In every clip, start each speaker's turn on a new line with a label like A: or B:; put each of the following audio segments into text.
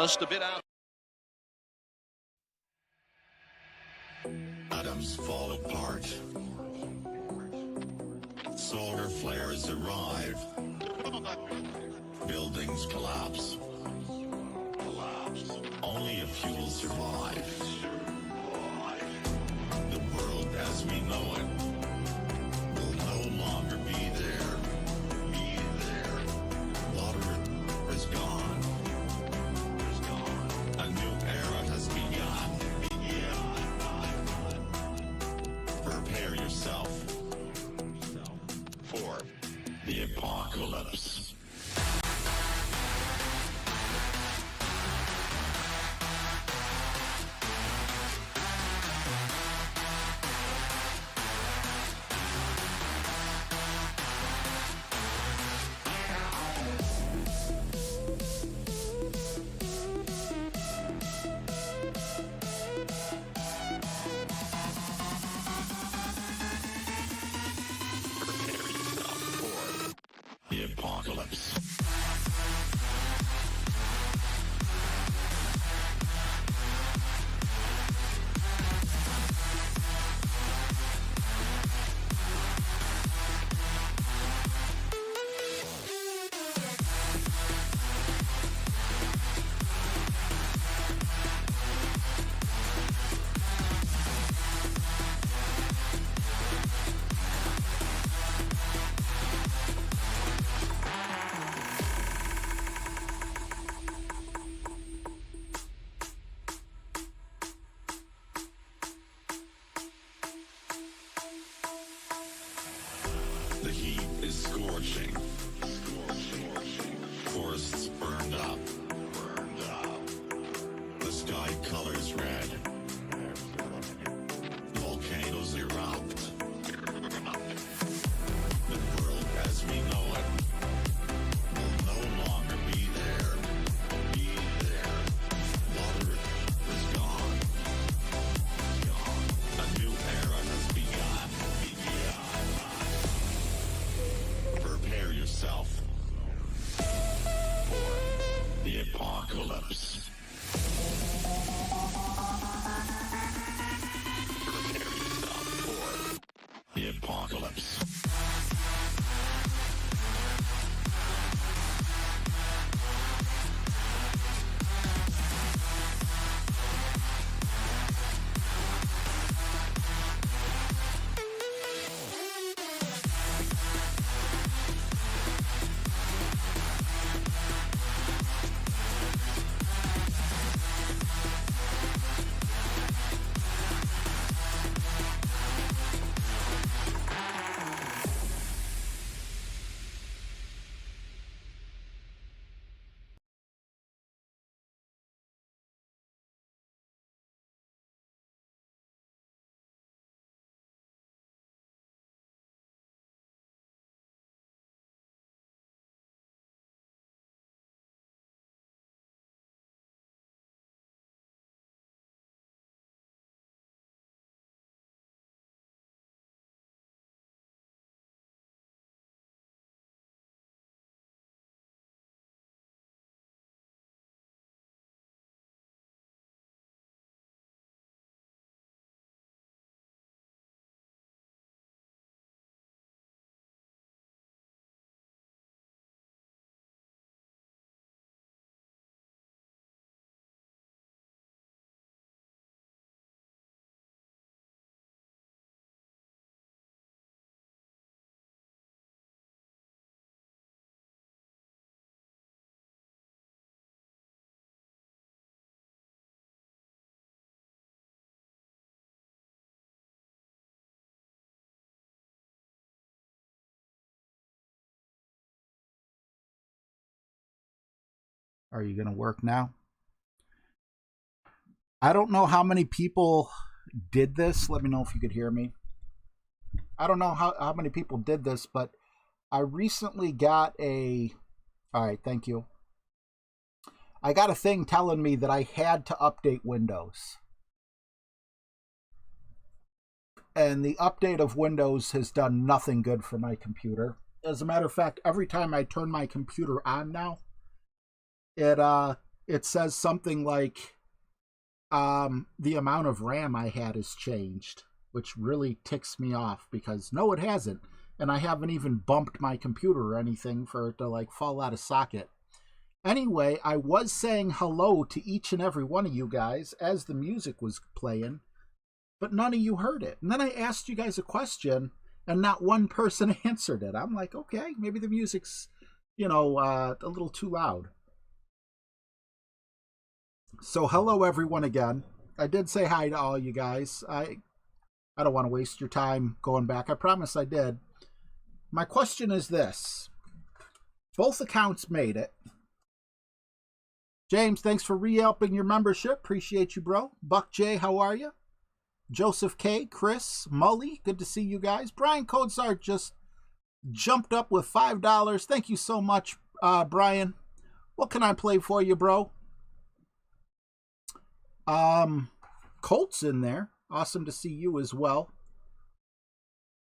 A: just a bit out.
B: Atoms fall apart. Solar flares arrive. Buildings collapse. Only a few will survive. The world as we know it will no longer be there. Water is gone. A new era has begun. Prepare yourself for the apocalypse. The apocalypse. The heat is scorching. Forests burned up. The sky colors red. Volcanoes erupt. The world as we know it will no longer be there. Water is gone. A new era has begun. Prepare yourself for the apocalypse. Prepare yourself for the apocalypse.
C: Are you going to work now? I don't know how many people did this. Let me know if you could hear me. I don't know how many people did this, but I recently got a... All right, thank you. I got a thing telling me that I had to update Windows. And the update of Windows has done nothing good for my computer. As a matter of fact, every time I turn my computer on now, it it says something like the amount of RAM I had has changed, which really ticks me off because no, it hasn't. And I haven't even bumped my computer or anything for it to like fall out of socket. Anyway, I was saying hello to each and every one of you guys as the music was playing, but none of you heard it. And then I asked you guys a question, and not one person answered it. I'm like, okay, maybe the music's, a little too loud. So hello, everyone, again. I did say hi to all you guys. I don't want to waste your time going back. I promise I did. My question is this. Both accounts made it. James, thanks for re-upping your membership. Appreciate you, bro. Buck J, how are you? Joseph K, Chris, Mully, good to see you guys. Brian Codesart just jumped up with $5. Thank you so much, Brian. What can I play for you, bro? Colt's in there. Awesome to see you as well.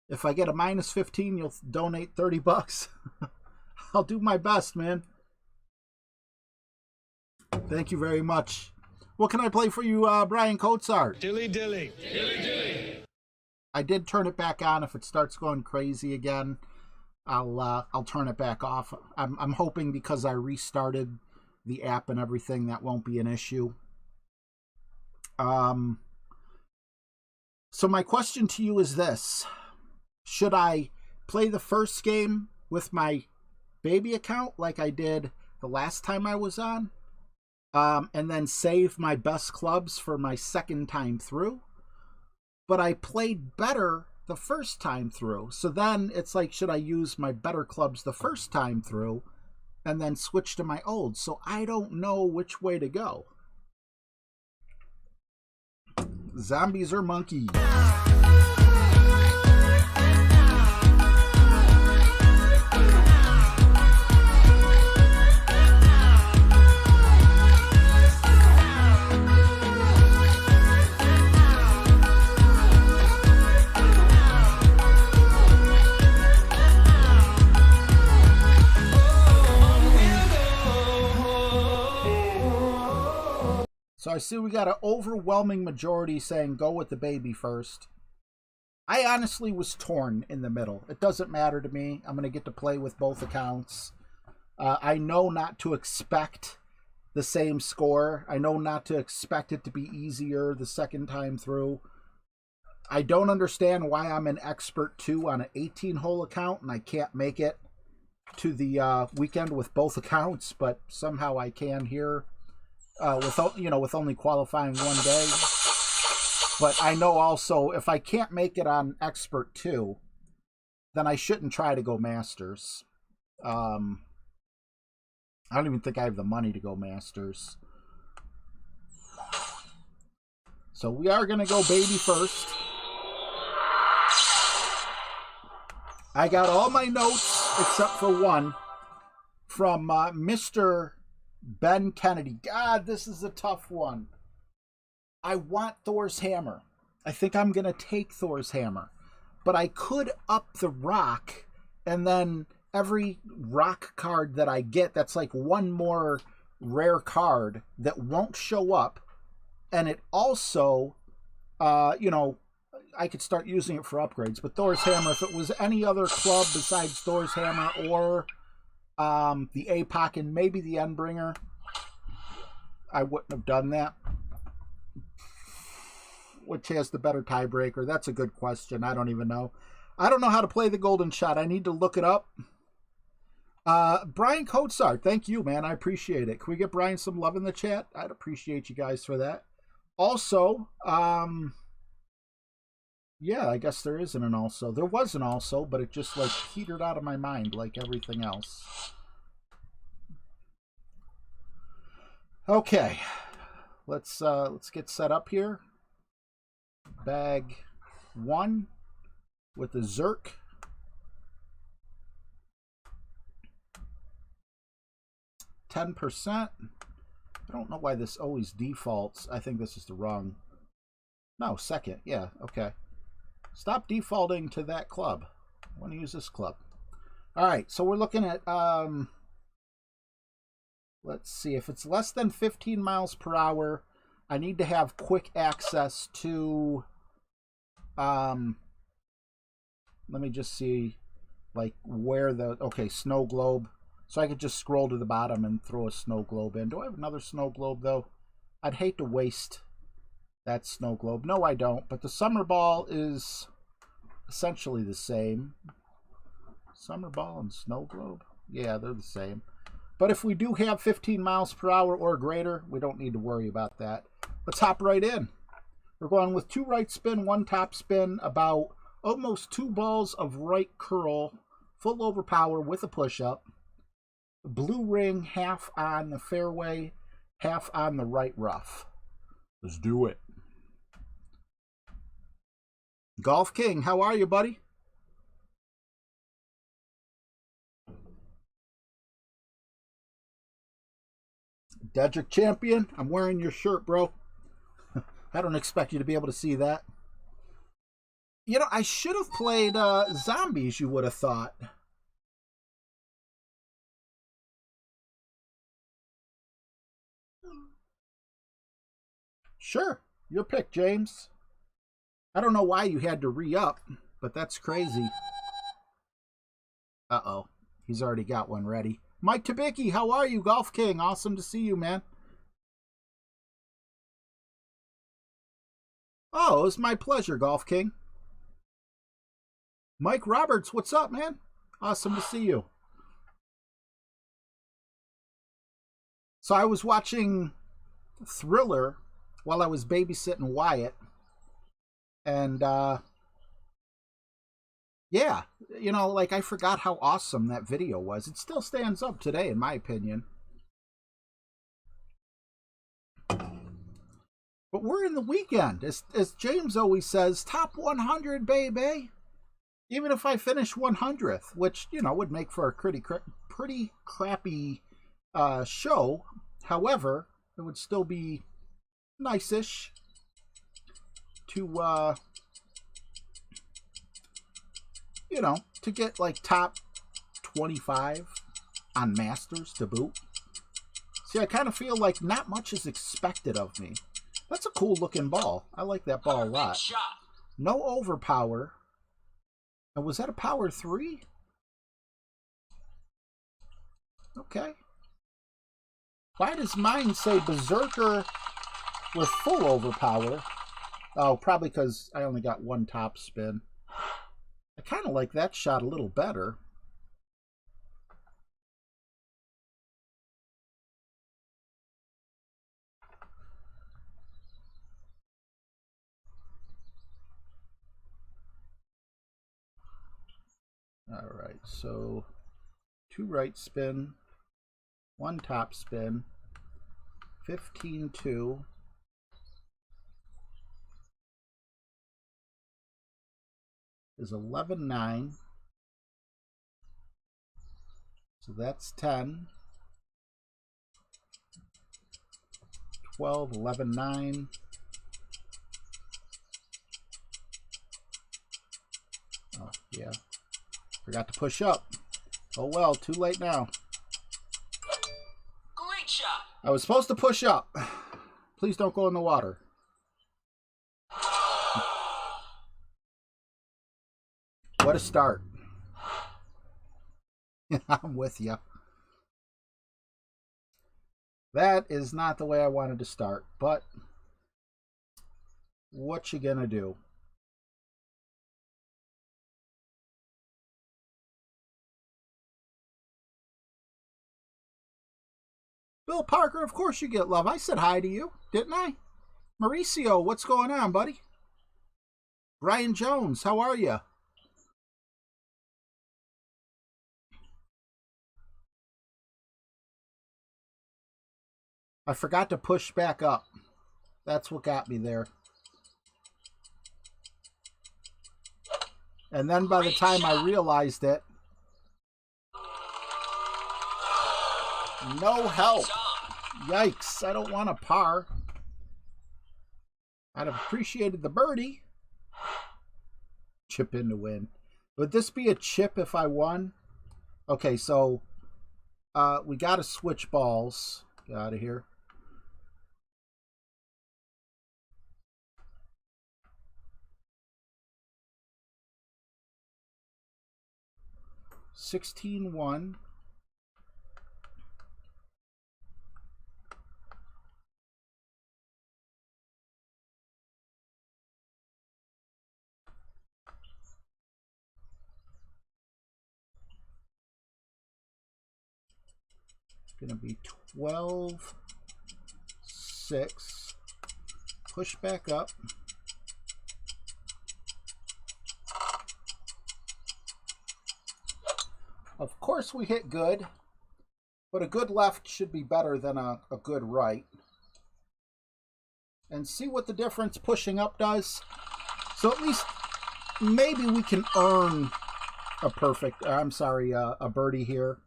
C: If I get a minus 15, you'll donate 30 bucks. I'll do my best, man. Thank you very much. What can I play for you, Brian Codesart?
A: Dilly dilly. Dilly dilly.
C: I did turn it back on. If it starts going crazy again, I'll turn it back off. I'm hoping because I restarted the app and everything, that won't be an issue. So my question to you is this. Should I play the first game with my baby account like I did the last time I was on? And then save my best clubs for my second time through? But I played better the first time through. So then it's like, should I use my better clubs the first time through and then switch to my old? So I don't know which way to go. Zombies or monkeys? So I see we got an overwhelming majority saying go with the baby first. I honestly was torn in the middle. It doesn't matter to me. I'm going to get to play with both accounts. I know not to expect the same score. I know not to expect it to be easier the second time through. I don't understand why I'm an expert 2 on an 18-hole account and I can't make it to the weekend with both accounts, but somehow I can here. With only qualifying one day. But I know also if I can't make it on Expert 2, then I shouldn't try to go Masters. I don't even think I have the money to go Masters. So we are going to go baby first. I got all my notes except for one from Mr. Ben Kennedy. God, this is a tough one. I want Thor's hammer. I think I'm going to take Thor's hammer. But I could up the rock, and then every rock card that I get, that's like one more rare card that won't show up. And it also, I could start using it for upgrades. But Thor's hammer, if it was any other club besides Thor's hammer or the APOC and maybe the Endbringer, I wouldn't have done that. Which has the better tiebreaker? That's a good question. I don't even know. I don't know how to play the golden shot. I need to look it up. Brian Codesart, thank you, man. I appreciate it. Can we get Brian some love in the chat? I'd appreciate you guys for that. Also, yeah, I guess there isn't an also. There was an also, but it just like petered out of my mind like everything else. Okay, let's get set up here. Bag 1 with the Zerk. %. I don't know why this always defaults. I think this is the wrong. No, second. Yeah, okay. Stop defaulting to that club. I want to use this club. All right, so we're looking at Let's see. If it's less than 15 miles per hour, I need to have quick access to... let me just see, like, where the... Okay, snow globe. So I could just scroll to the bottom and throw a snow globe in. Do I have another snow globe, though? I'd hate to waste that snow globe. No, I don't. But the summer ball is essentially the same. Summer ball and snow globe? Yeah, they're the same. But if we do have 15 miles per hour or greater, we don't need to worry about that. Let's hop right in. We're going with 2 right spin, 1 top spin, about almost 2 balls of right curl, full overpower with a push-up. Blue ring, half on the fairway, half on the right rough. Let's do it. Golf King, how are you, buddy? Dedrick Champion, I'm wearing your shirt, bro. I don't expect you to be able to see that. You know, I should have played Zombies, you would have thought. Sure, your pick, James. I don't know why you had to re-up, but that's crazy. Uh-oh, he's already got one ready. Mike Tabicki, how are you, Golf King? Awesome to see you, man. Oh, it's my pleasure, Golf King. Mike Roberts, what's up, man? Awesome to see you. So I was watching Thriller while I was babysitting Wyatt. And, yeah, you know, like, I forgot how awesome that video was. It still stands up today, in my opinion. But we're in the weekend. As James always says, top 100, baby. Even if I finish 100th, which, you know, would make for a pretty crappy show. However, it would still be nice-ish to, you know, to get, like, top 25 on Masters to boot. See, I kind of feel like not much is expected of me. That's a cool-looking ball. I like that ball a lot. No overpower. And was that a power 3? Okay. Why does mine say Berserker with full overpower? Oh, probably because I only got 1 top spin. I kind of like that shot a little better. All right, so 2 right spin, 1 top spin, 15-2. Is 11-9. So that's 10. 12, 11-9. Oh, yeah. Forgot to push up. Oh well, too late now.
D: Great shot.
C: I was supposed to push up. Please don't go in the water. What a start. I'm with you. That is not the way I wanted to start, but what you gonna do? Bill Parker, of course you get love. I said hi to you, didn't I? Mauricio, what's going on, buddy? Brian Jones, how are you? I forgot to push back up. That's what got me there. And then by the time I realized it, no help. Yikes, I don't want a par. I'd have appreciated the birdie. Chip in to win. Would this be a chip if I won? Okay, so We got to switch balls. Get out of here. $16-1. Going to be 12-6. Push back up. Of course we hit good, but a good left should be better than a good right. And see what the difference pushing up does. So at least maybe we can earn a perfect, I'm sorry, a birdie here.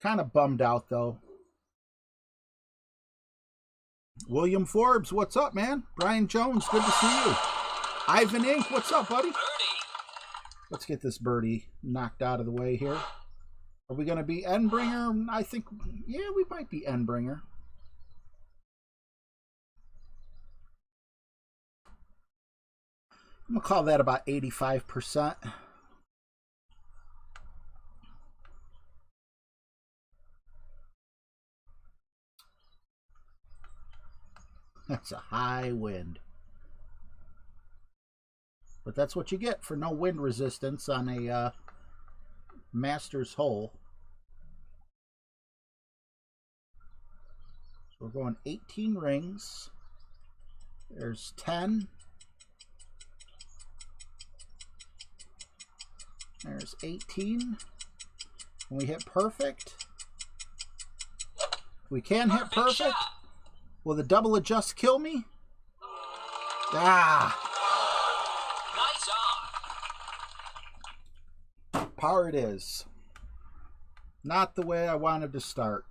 C: Kind of bummed out though. William Forbes, what's up, man? Brian Jones, good to see you. Ivan Inc., what's up, buddy? Let's get this birdie knocked out of the way here. Are we going to be Endbringer? I think, yeah, we might be Endbringer. I'm going to call that about 85%. That's a high wind. But that's what you get for no wind resistance on a Masters hole. So we're going 18 rings. There's 10. There's 18. When we hit perfect. We can hit perfect. Will the double adjust kill me? Ah! Par it is. Not the way I wanted to start.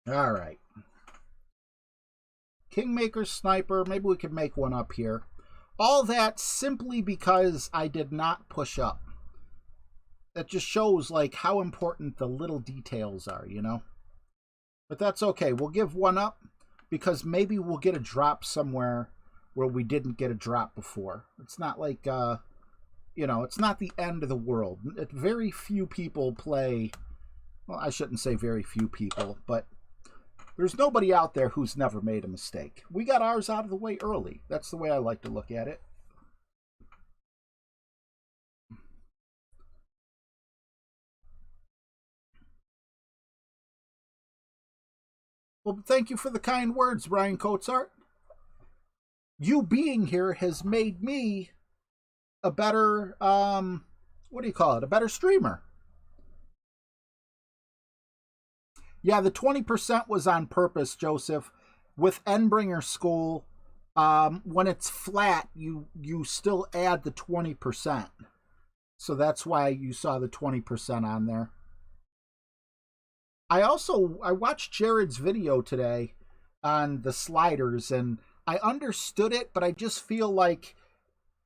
C: All right. Kingmaker Sniper. Maybe we could make one up here. All that simply because I did not push up. That just shows like how important the little details are, you know? But that's okay. We'll give one up. Because maybe we'll get a drop somewhere where we didn't get a drop before. It's not like, you know, it's not the end of the world. Very few people play, well, I shouldn't say very few people, but there's nobody out there who's never made a mistake. We got ours out of the way early. That's the way I like to look at it. Well, thank you for the kind words, Brian Coatsart. You being here has made me a better, what do you call it? A better streamer. Yeah, the 20% was on purpose, Joseph. With Endbringer School, when it's flat, you still add the 20%. So that's why you saw the 20% on there. I watched Jared's video today on the sliders, and I understood it, but I just feel like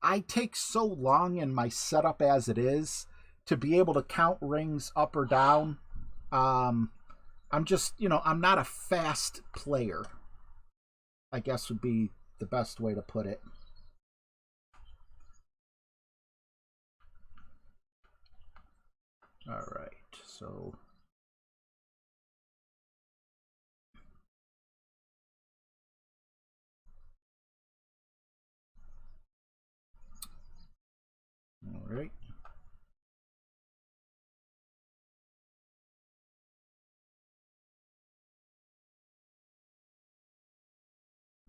C: I take so long in my setup as it is to be able to count rings up or down. I'm just, you know, I'm not a fast player, I guess would be the best way to put it. All right, so... All right.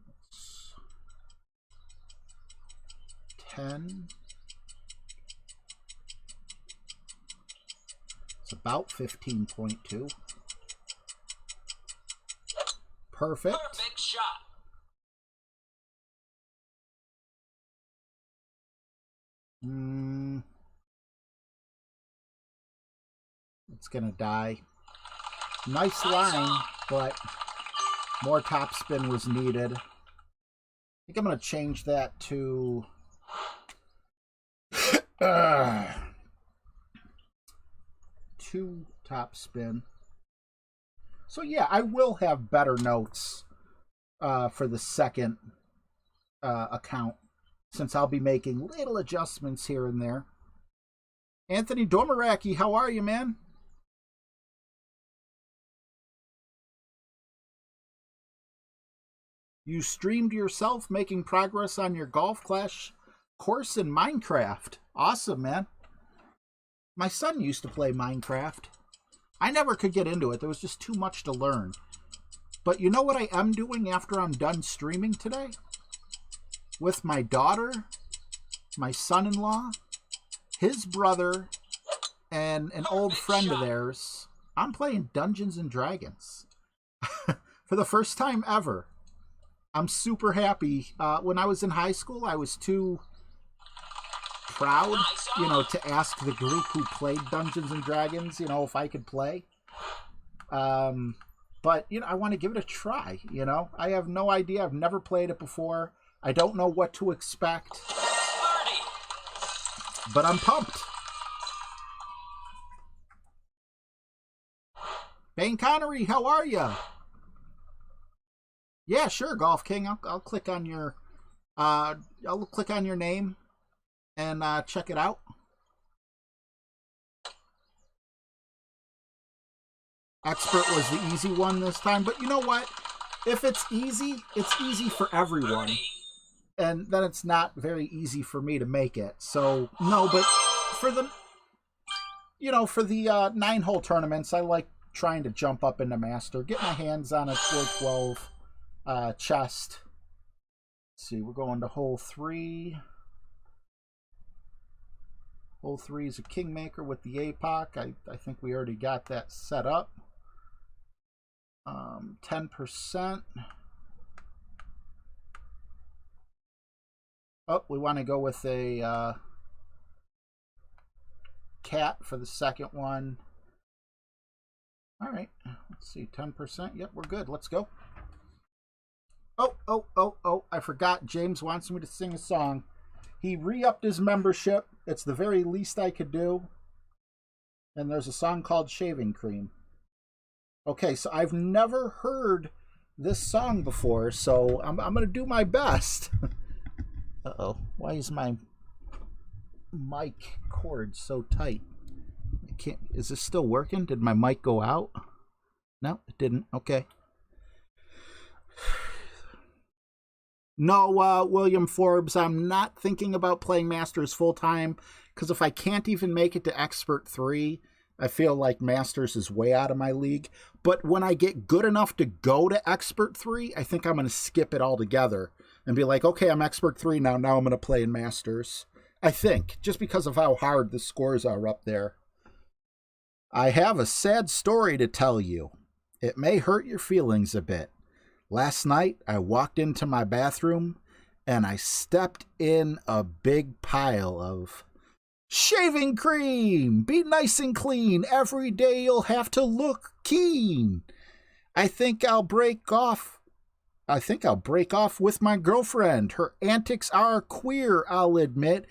C: That's 10. It's about 15.2. Perfect.
D: Perfect shot.
C: It's gonna die. Nice line, but more topspin was needed. I think I'm gonna change that to Two top spin. So yeah, I will have better notes for the second account, since I'll be making little adjustments here and there. Anthony Domaraki, how are you, man? You streamed yourself making progress on your Golf Clash course in Minecraft. Awesome, man. My son used to play Minecraft. I never could get into it. There was just too much to learn. But you know what I am doing after I'm done streaming today? With my daughter, my son-in-law, his brother, and an old friend of theirs, I'm playing Dungeons and Dragons. For the first time ever. I'm super happy. When I was in high school, I was too proud, to ask the group who played Dungeons and Dragons, if I could play. But, I want to give it a try, I have no idea. I've never played it before. I don't know what to expect. But I'm pumped. Bane Connery, how are you? Yeah, sure, Golf King. I'll click on your name and check it out. Expert was the easy one this time, but you know what? If it's easy for everyone. And then it's not very easy for me to make it. So, no, but for the 9-hole tournaments, I like trying to jump up into Master, get my hands on a 412 chest. Let's see, we're going to hole 3. Hole 3 is a Kingmaker with the APOC. I think we already got that set up. 10%. Oh, we want to go with a cat for the second one. All right, let's see, 10%. Yep, we're good. Let's go. Oh, I forgot. James wants me to sing a song. He re-upped his membership. It's the very least I could do. And there's a song called Shaving Cream. Okay, so I've never heard this song before, so I'm going to do my best. Uh-oh, why is my mic cord so tight? Is this still working? Did my mic go out? No, it didn't. Okay. No, William Forbes, I'm not thinking about playing Masters full-time, because if I can't even make it to Expert 3, I feel like Masters is way out of my league. But when I get good enough to go to Expert 3, I think I'm going to skip it altogether and be like, okay, I'm Expert 3 now. Now I'm going to play in Masters. I think, just because of how hard the scores are up there. I have a sad story to tell you. It may hurt your feelings a bit. Last night, I walked into my bathroom and I stepped in a big pile of shaving cream. Be nice and clean. Every day you'll have to look keen. I think I'll break off with my girlfriend. Her antics are queer, I'll admit.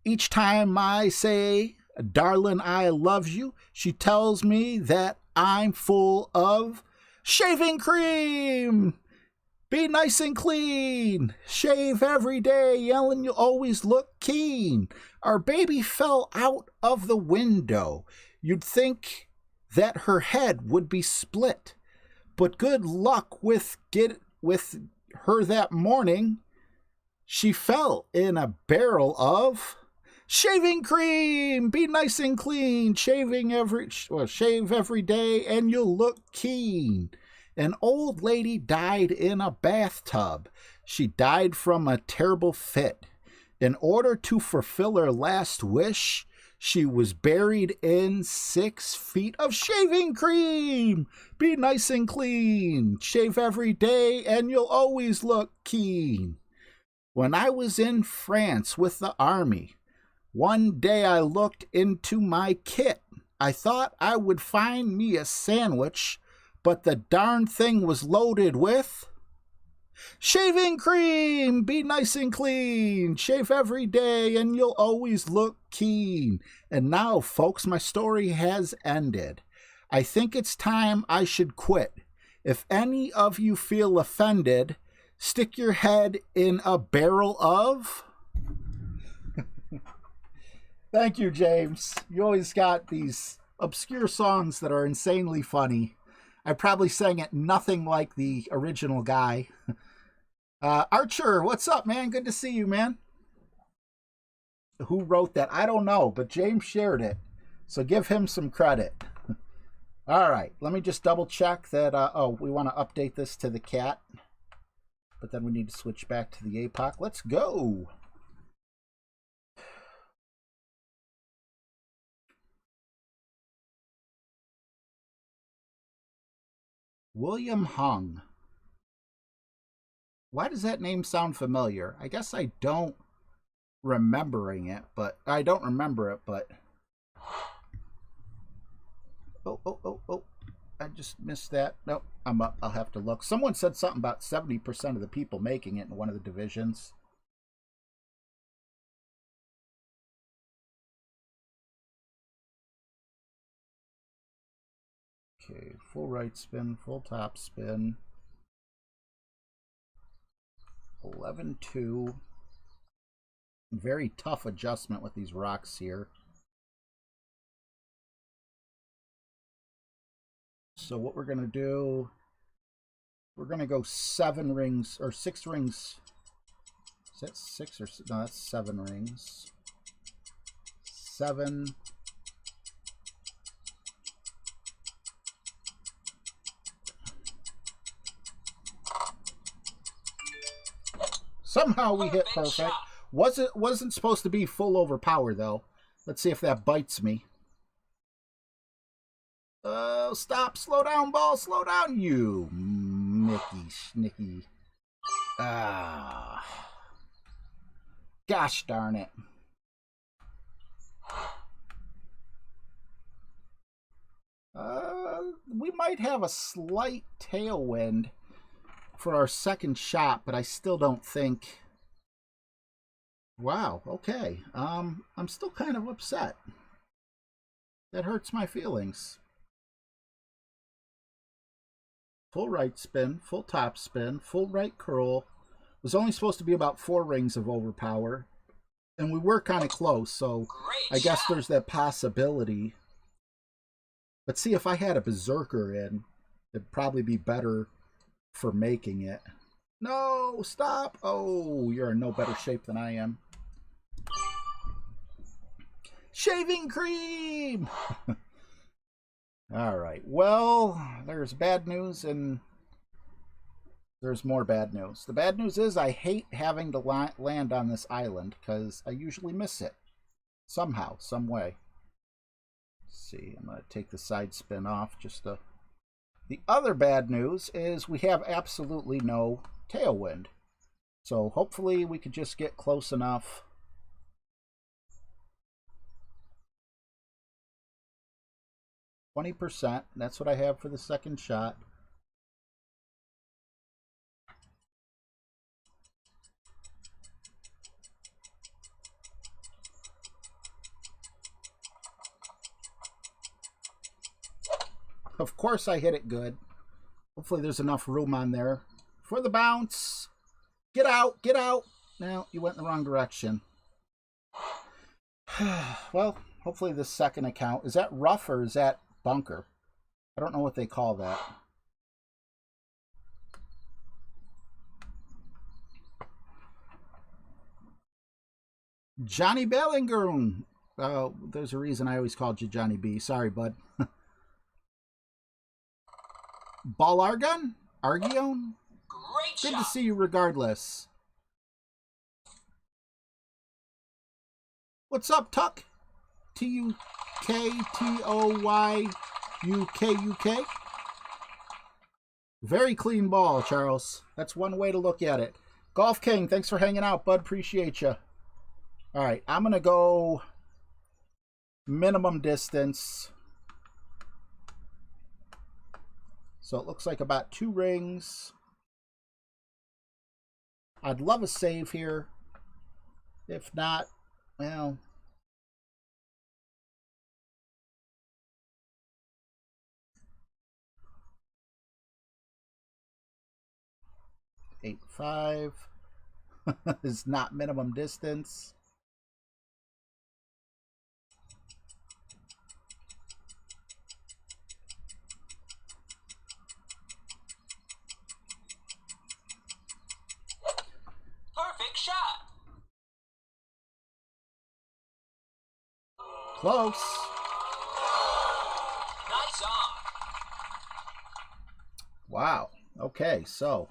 C: Each time I say, darling, I love you, she tells me that I'm full of shaving cream. Be nice and clean. Shave every day, Ellen, you'll always look keen. Our baby fell out of the window. You'd think that her head would be split. But good luck with her that morning. She fell in a barrel of shaving cream. Be nice and clean. Shave every day and you'll look keen. An old lady died in a bathtub. She died from a terrible fit. In order to fulfill her last wish, she was buried in 6 feet of shaving cream. Be nice and clean. Shave every day and you'll always look keen. When I was in France with the army, one day I looked into my kit. I thought I would find me a sandwich, but the darn thing was loaded with Shaving cream, be nice and clean. Shave every day and you'll always look keen. And now, folks, my story has ended. I think it's time I should quit. If any of you feel offended, stick your head in a barrel of... Thank you, James. You always got these obscure songs that are insanely funny. I probably sang it nothing like the original guy. Archer, what's up, man? Good to see you, man. Who wrote that? I don't know, but James shared it. So give him some credit. All right, let me just double check that. Oh, we want to update this to the cat. But then we need to switch back to the APOC. Let's go. William Hung. Why does that name sound familiar? I guess I don't remembering it, but I don't remember it, but oh. I just missed that. Nope, I'm up. I'll have to look. Someone said something about 70% of the people making it in one of the divisions. Okay, full right spin, full top spin. 11-2. Very tough adjustment with these rocks here. So what we're going to do, we're going to go 7 rings, or 6 rings. Is that 6 or... No, that's 7 rings. 7. Somehow we hit perfect. Wasn't supposed to be full overpower though. Let's see if that bites me. Oh, stop! Slow down, ball! Slow down, you Mickey Schnicky. Ah, gosh darn it! We might have a slight tailwind for our second shot, but I still don't think... Wow, okay. I'm still kind of upset. That hurts my feelings. Full right spin, full top spin, full right curl. It was only supposed to be about 4 rings of overpower. And we were kind of close, so I guess there's that possibility. But see, if I had a berserker in, it'd probably be better for making it. No, stop! Oh, you're in no better shape than I am. Shaving cream! All right, well, there's bad news and there's more bad news. The bad news is I hate having to land on this island because I usually miss it. Somehow, some way. Let's see, I'm going to take the side spin off just to... The other bad news is we have absolutely no tailwind. So hopefully we could just get close enough. %. That's what I have for the second shot. Of course I hit it good. Hopefully there's enough room on there for the bounce. Get out, get out. No, you went in the wrong direction. Well, hopefully this second account, is that rough or is that bunker? I don't know what they call that. Johnny Bellinger. Oh, there's a reason I always called you Johnny B. Sorry, bud. Ball Argon? Argione?
D: Great
C: Good
D: shot.
C: to see you regardless. What's up, Tuck? T-U-K-T-O-Y-U-K-U-K? Very clean ball, Charles. That's one way to look at it. Golf King, thanks for hanging out, bud. Appreciate you. All right, I'm going to go minimum distance. So it looks like about 2 rings. I'd love a save here. If not, well... $8.5 is not minimum distance.
D: Perfect shot.
C: Close.
D: Nice on.
C: Wow. Okay, so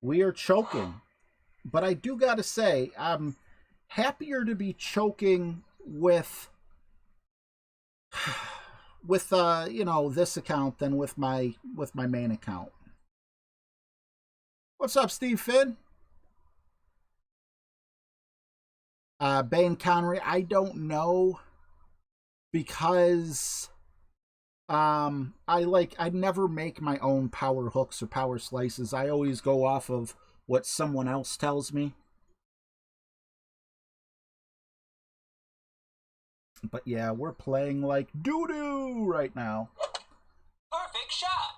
C: we are choking. But I do got to say, I'm happier to be choking with you know, this account than with my main account. What's up, Steve Finn? Bane Connery, I don't know, because I never make my own power hooks or power slices. I always go off of what someone else tells me. But yeah, we're playing like doo-doo right now.
D: Perfect shot.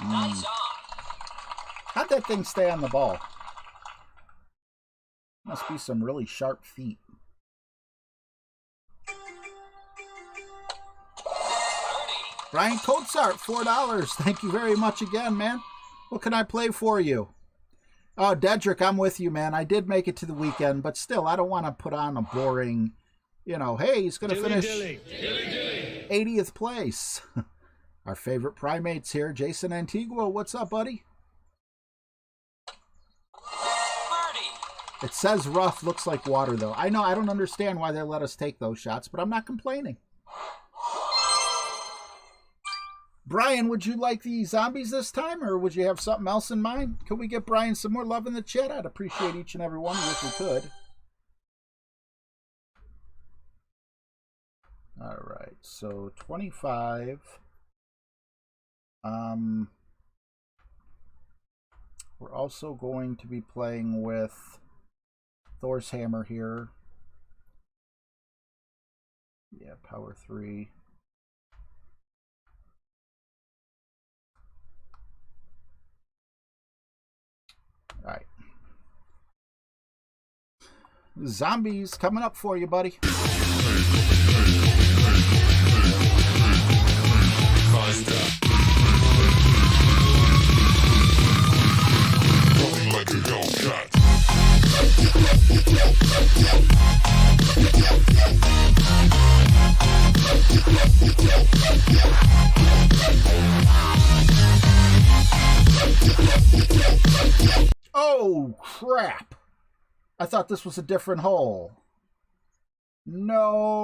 D: Nice on.
C: How'd that thing stay on the ball? Must be some really sharp feet. Brian Coatsart, $4. Thank you very much again, man. What can I play for you? Oh, Dedrick, I'm with you, man. I did make it to the weekend, but still, I don't want to put on a boring, you know, hey, he's going to finish 80th place. Our favorite primates here, Jason Antigua. What's up, buddy? It says rough, looks like water, though. I know, I don't understand why they let us take those shots, but I'm not complaining. Brian, would you like the zombies this time, or would you have something else in mind? Could we get Brian some more love in the chat? I'd appreciate each and every one of you if we could. All right, so 25. We're also going to be playing with Thor's hammer here. Yeah, power 3. All right. Zombies coming up for you, buddy.
B: Like a Hellcat.
C: Oh, crap. I thought this was a different hole. No.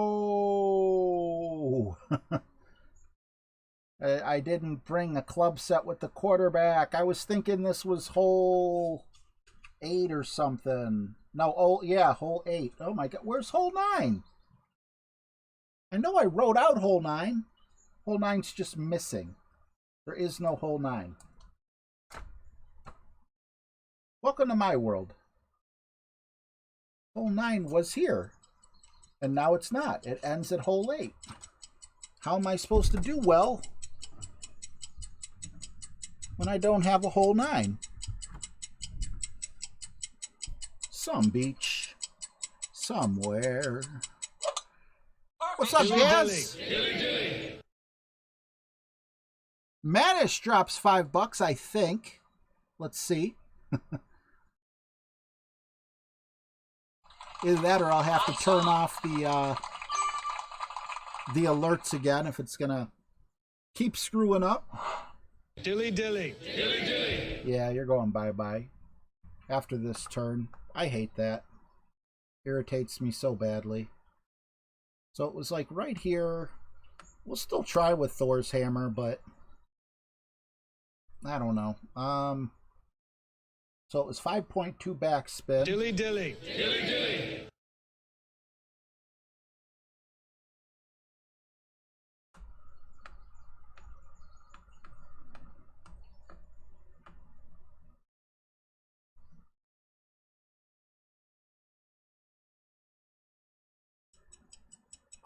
C: I didn't bring a club set with the quarterback. I was thinking this was hole 8 or something. No, oh, yeah, hole 8. Oh, my God. Where's hole 9? I know I wrote out hole 9. Hole 9's just missing. There is no hole 9. Welcome to my world. Hole 9 was here. And now it's not. It ends at hole 8. How am I supposed to do well when I don't have a hole 9? Some beach. Somewhere. What's up, Jazz? Manish drops $5, I think. Let's see. Either that or I'll have to turn off the alerts again if it's gonna keep screwing up.
A: Dilly dilly. Dilly dilly.
C: Yeah, you're going bye-bye after this turn. I hate that. Irritates me so badly. So it was like right here. We'll still try with Thor's hammer, but I don't know. So it was 5.2 backspin.
A: Dilly dilly. Dilly dilly.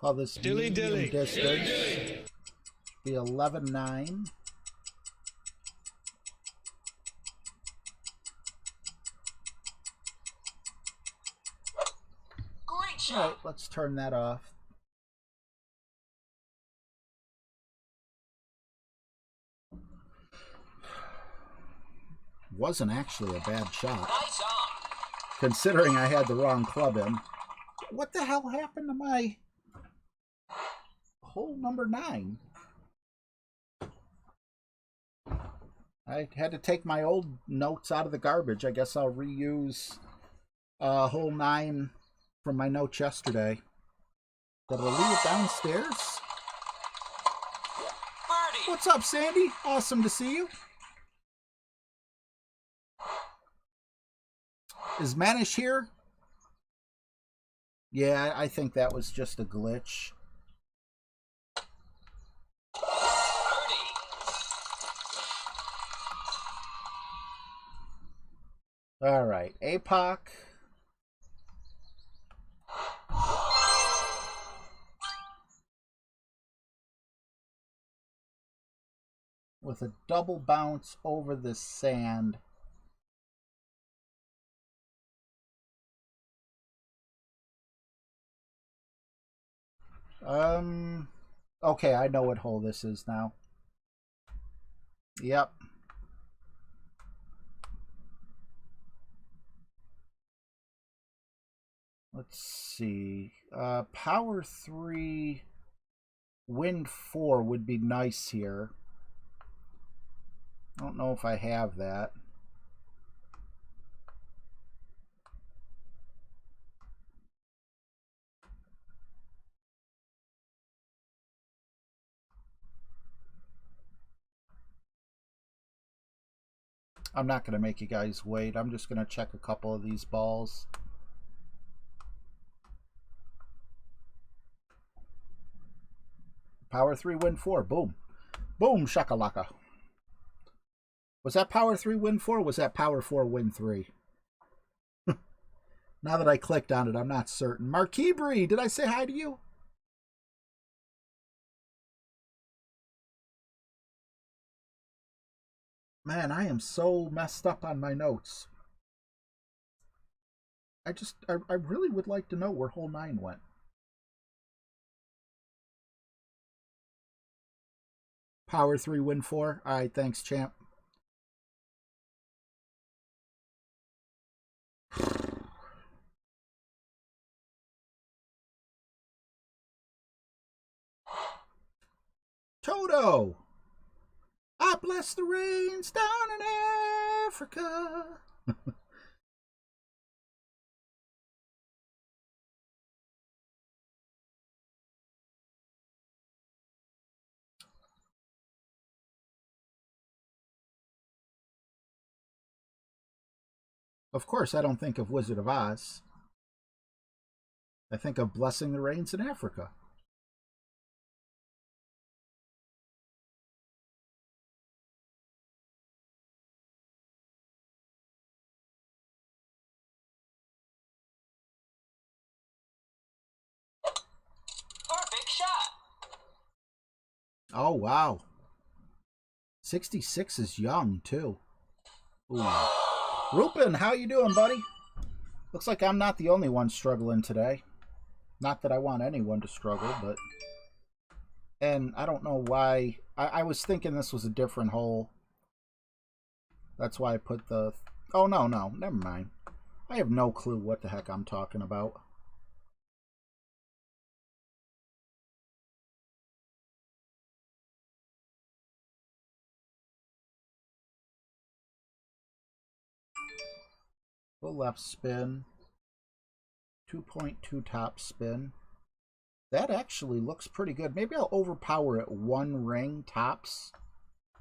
C: Call this
A: Dilly
C: medium
A: dilly.
C: distance. Be 11-9.
D: Great shot.
C: All right, let's turn that off. Wasn't actually a bad shot,
D: Nice on.
C: considering I had the wrong club in. What the hell happened to my hole number 9? I had to take my old notes out of the garbage. I guess I'll reuse hole 9 from my notes yesterday. Did I leave it downstairs?
D: Birdie.
C: What's up, Sandy? Awesome to see you. Is Manish here? Yeah, I think that was just a glitch.
D: Birdie.
C: All right, APOC. With a double bounce over the sand. Okay, I know what hole this is now. Yep. Let's see. Power 3, wind 4 would be nice here. I don't know if I have that. I'm not going to make you guys wait. I'm just going to check a couple of these balls. Power 3, win 4. Boom. Boom, shakalaka. Was that power 3, win 4? Or was that power 4, win 3? Now that I clicked on it, I'm not certain. Marquibri, did I say hi to you? Man, I am so messed up on my notes. I really would like to know where hole 9 went. Power 3, win 4. All right, thanks, champ. Toto! I bless the rains down in Africa. Of course, I don't think of Wizard of Oz. I think of blessing the rains in Africa.
D: Perfect shot.
C: Oh, wow. 66 is young, too. Ooh. Rupin, how you doing, buddy? Looks like I'm not the only one struggling today. Not that I want anyone to struggle, but... And I don't know why... I was thinking this was a different hole. That's why I put the... Oh, no, never mind. I have no clue what the heck I'm talking about. Full left spin. 2.2 top spin. That actually looks pretty good. Maybe I'll overpower it 1 ring tops.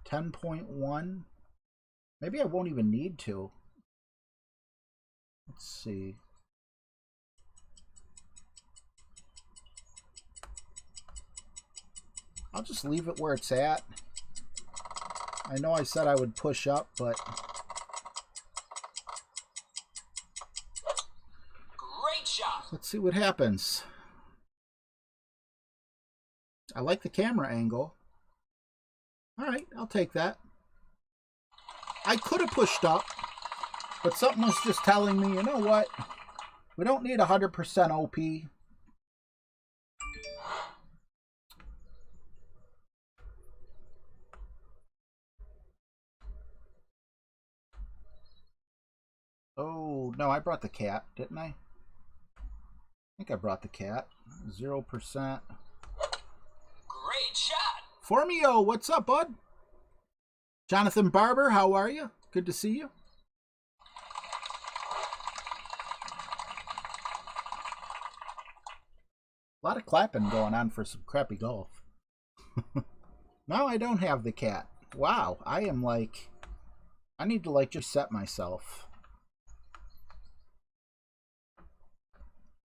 C: 10.1. Maybe I won't even need to. Let's see. I'll just leave it where it's at. I know I said I would push up, but...
D: Great shot.
C: Let's see what happens. I like the camera angle. All right, I'll take that. I could have pushed up, but something was just telling me, you know what? We don't need 100% OP. Oh, no, I brought the cat, didn't I? I think I brought the cat. 0%.
D: Great shot.
C: Formio, what's up, bud? Jonathan Barber, how are you? Good to see you. A lot of clapping going on for some crappy golf. No, I don't have the cat. Wow, I am like... I need to like just set myself.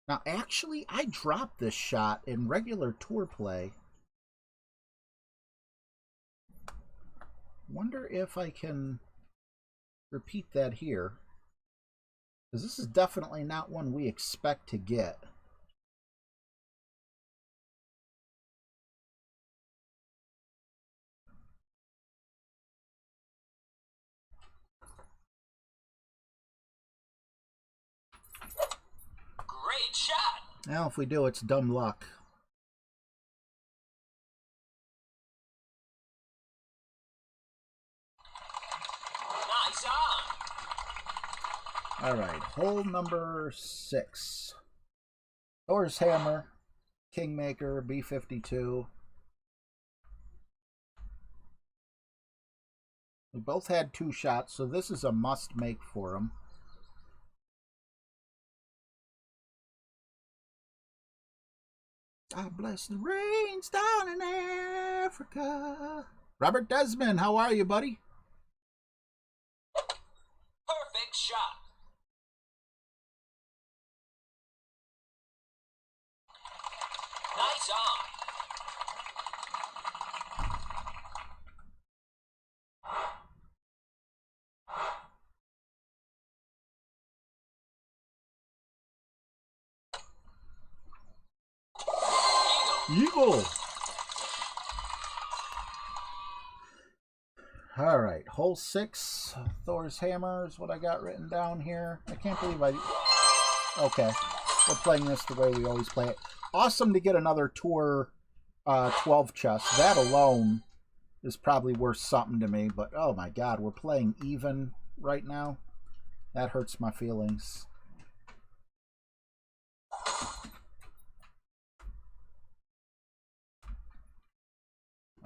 C: Now, actually, I dropped this shot in regular tour play. Wonder if I can repeat that here. Because this is definitely not one we expect to get.
D: Great shot.
C: Now, if we do, it's dumb luck.
D: Nice on.
C: All right, hole number 6. Thor's Hammer, Kingmaker, B52. We both had 2 shots, so this is a must make for them. God bless the rains down in Africa. Robert Desmond, how are you, buddy?
D: Perfect shot. Nice on.
C: Eagle. All right, hole 6. Thor's Hammer is what I got written down here. I can't believe I... Okay, we're playing this the way we always play it. Awesome to get another tour 12 chest. That alone is probably worth something to me, but oh my god, we're playing even right now. That hurts my feelings.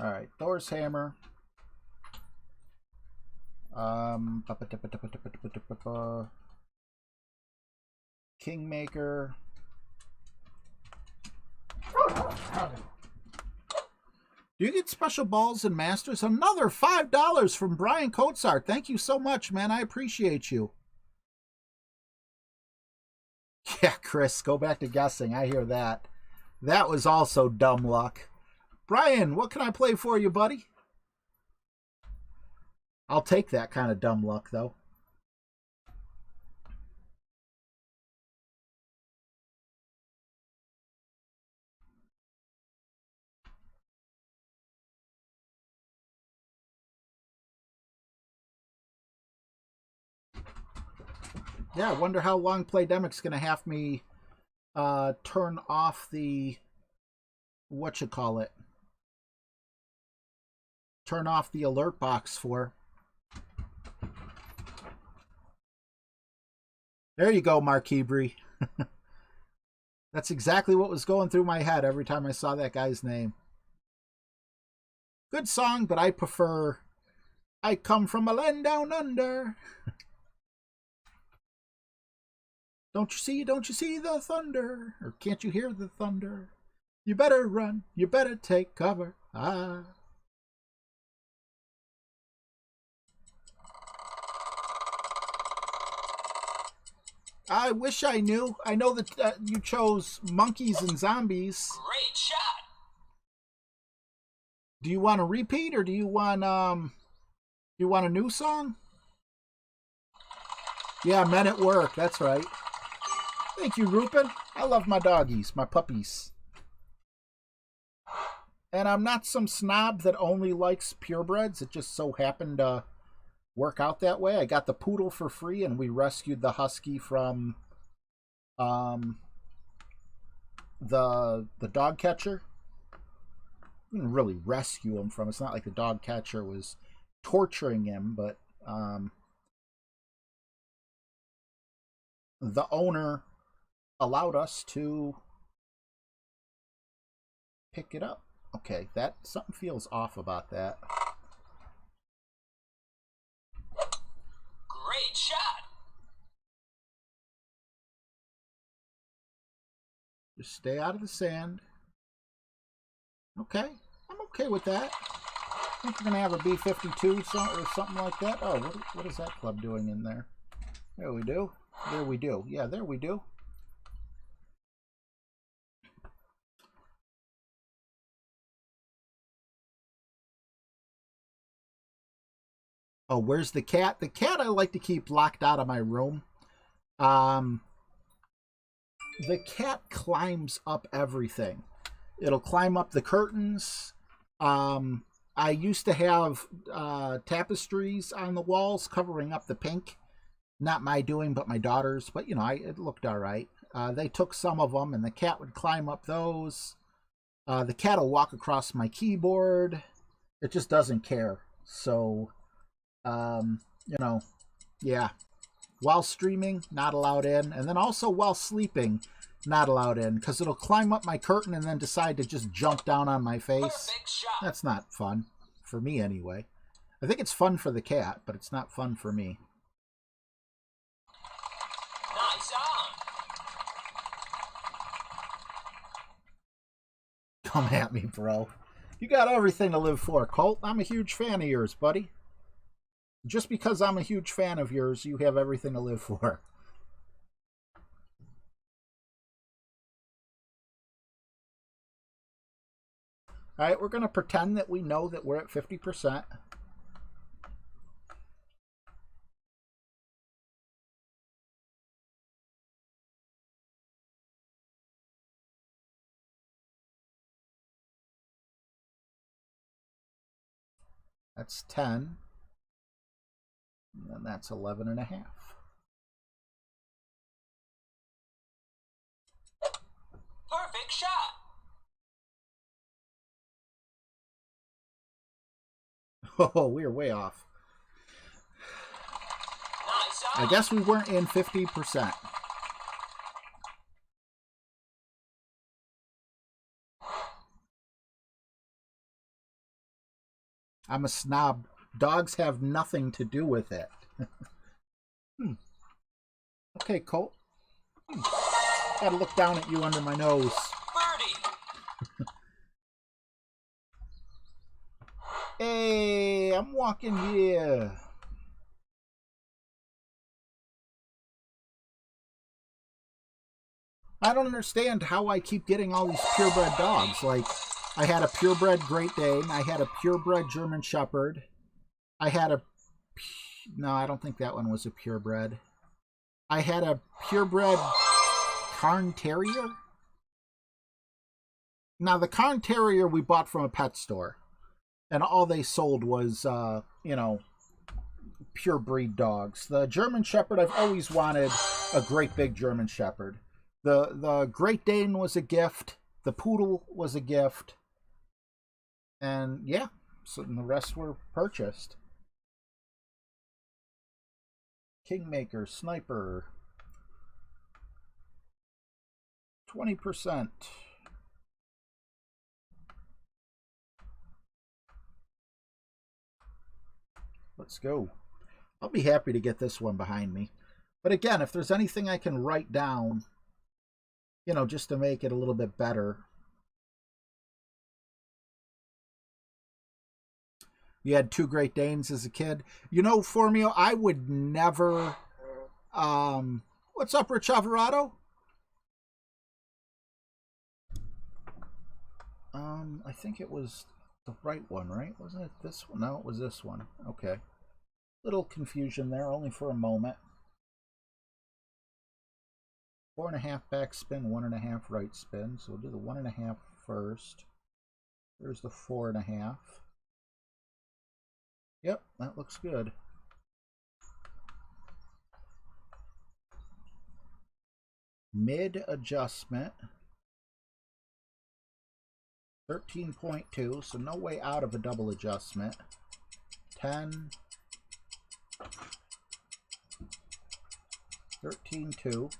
C: All right, Thor's Hammer. Kingmaker. Do you get special balls and masters? Another $5 from Brian Coatsart. Thank you so much, man. I appreciate you. Yeah, Chris, go back to guessing. I hear that. That was also dumb luck. Brian, what can I play for you, buddy? I'll take that kind of dumb luck, though. Yeah, I wonder how long Playdemic's going to have me turn off the... whatchamacallit? Turn off the alert box for. There you go, Mark Hebrew. That's exactly what was going through my head every time I saw that guy's name. Good song, but I prefer I Come From a Land Down Under. Don't you see the thunder? Or can't you hear the thunder? You better run, you better take cover. Ah. I wish I knew. I know that you chose monkeys and zombies.
D: Great shot.
C: Do you want a repeat or do you want a new song? Yeah, Men at Work. That's right. Thank you, Rupin. I love my doggies, my puppies. And I'm not some snob that only likes purebreds. It just so happened to work out that way. I got the poodle for free, and we rescued the husky from the dog catcher. We didn't really rescue him from. It's not like the dog catcher was torturing him, but the owner allowed us to pick it up. Okay, that something feels off about that.
D: Great shot.
C: Just stay out of the sand. Okay, I'm okay with that. I think we're going to have a B-52 or something like that. Oh, what is that club doing in there? There we do. There we do. Yeah, there we do. Oh, where's the cat? The cat I like to keep locked out of my room. The cat climbs up everything. It'll climb up the curtains. I used to have tapestries on the walls covering up the pink. Not my doing, but my daughter's. But, you know, it looked all right. They took some of them, and the cat would climb up those. The cat will walk across my keyboard. It just doesn't care. So, you know, yeah. While streaming, not allowed in. And then also while sleeping, not allowed in. Because it'll climb up my curtain and then decide to just jump down on my face.
D: Perfect shot.
C: That's not fun. For me, anyway. I think it's fun for the cat, but it's not fun for me.
D: Nice on.
C: Come at me, bro. You got everything to live for, Colt. I'm a huge fan of yours, buddy. Just because I'm a huge fan of yours, you have everything to live for. All right, we're going to pretend that we know that we're at 50%. That's 10. And that's 11 and a half.
D: Perfect shot.
C: Oh, we're way off.
D: Nice
C: I
D: on.
C: guess we weren't in 50%. I'm a snob. Dogs have nothing to do with it. Okay, Colt. Gotta look down at you under my nose.
D: Birdie.
C: Hey, I'm walking here. I don't understand how I keep getting all these purebred dogs. Like, I had a purebred Great Dane. I had a purebred German Shepherd. I had a... No, I don't think that one was a purebred. I had a purebred Cairn Terrier. Now, the Cairn Terrier we bought from a pet store. And all they sold was, you know, pure breed dogs. The German Shepherd, I've always wanted a great big German Shepherd. The Great Dane was a gift. The Poodle was a gift. And, yeah, so the rest were purchased. Kingmaker, Sniper. 20%. Let's go. I'll be happy to get this one behind me. But again, if there's anything I can write down, you know, just to make it a little bit better. You had 2 Great Danes as a kid. You know, Formio, I would never... what's up, Rich Alvarado? I think it was the right one, right? Wasn't it this one? No, it was this one. Okay. Little confusion there, only for a moment. 4.5 back spin, 1.5 right spin. So we'll do the 1.5 first. There's the 4.5. Yep, that looks good. Mid adjustment. 13.2, so no way out of a double adjustment. 10. 13.2.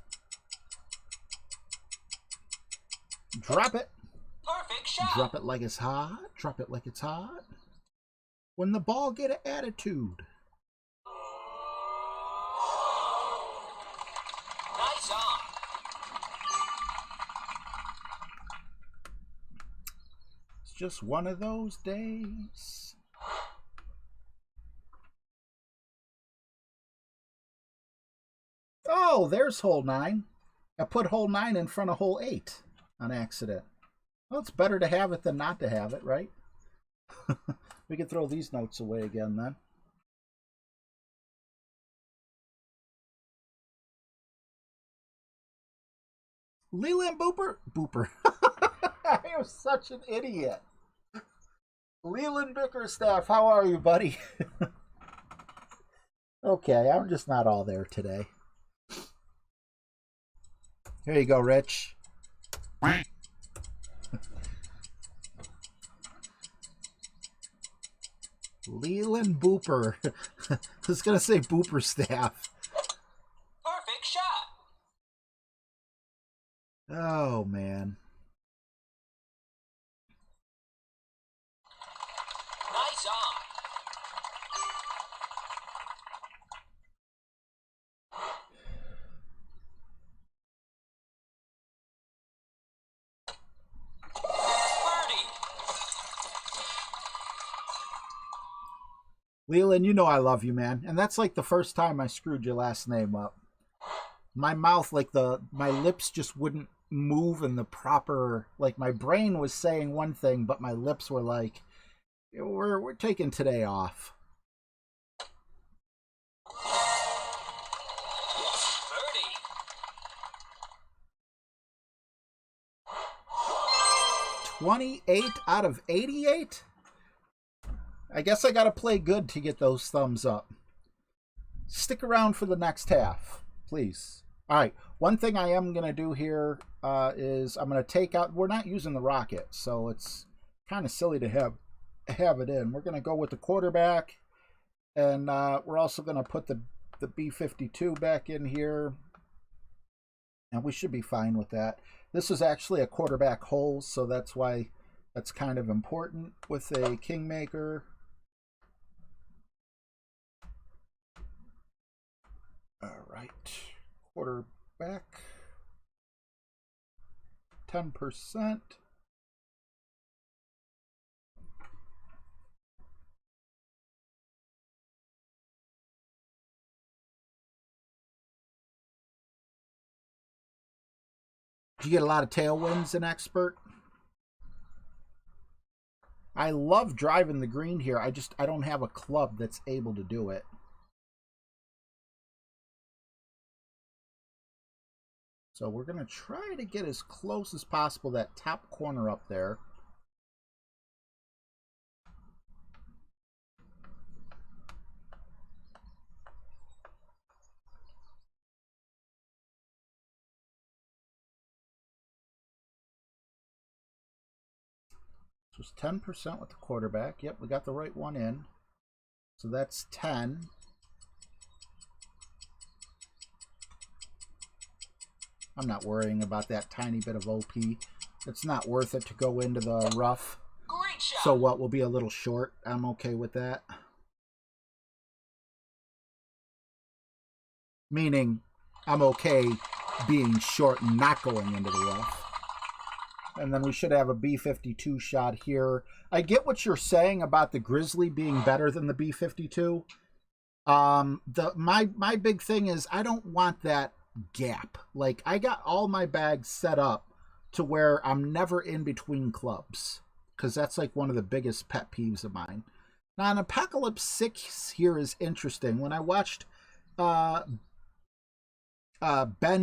C: Drop it.
D: Perfect shot.
C: Drop it like it's hot. Drop it like it's hot. When the ball get an attitude.
D: Nice on.
C: It's just one of those days. Oh, there's hole 9. I put hole 9 in front of hole 8 on accident. Well, it's better to have it than not to have it, right? We can throw these notes away again then. Leland Booper. I am such an idiot. Leland Bickerstaff, how are you, buddy? Okay, I'm just not all there today. Here you go, Rich. Leland Booper. I was going to say Booper Staff.
D: Perfect shot.
C: Oh, man.
D: Nice on. Birdie.
C: Leland, you know I love you, man. And that's like the first time I screwed your last name up. My mouth, like my lips just wouldn't move in the proper, like my brain was saying one thing, but my lips were like, we're taking today off.
D: Birdie.
C: 28 out of 88? I guess I gotta play good to get those thumbs up. Stick around for the next half, please. All right, one thing I am going to do here is I'm going to take out, we're not using the rocket, so it's kind of silly to have it in. We're going to go with the quarterback, and we're also going to put the B-52 back in here, and we should be fine with that. This is actually a quarterback hole, so that's why that's kind of important with a Kingmaker. All right. Quarterback 10%. Did you get a lot of tailwinds in Expert? I love driving the green here. I don't have a club that's able to do it. So we're going to try to get as close as possible that top corner up there. So it's 10% with the quarterback. Yep, we got the right one in. So that's 10. I'm not worrying about that tiny bit of OP. It's not worth it to go into the rough.
D: Great shot.
C: So what, we'll be a little short. I'm okay with that. Meaning, I'm okay being short and not going into the rough. And then we should have a B-52 shot here. I get what you're saying about the Grizzly being better than the B-52. My big thing is I don't want that gap. Like, I got all my bags set up to where I'm never in between clubs, because that's like one of the biggest pet peeves of mine. Now, an Apocalypse 6 here is interesting. When I watched Ben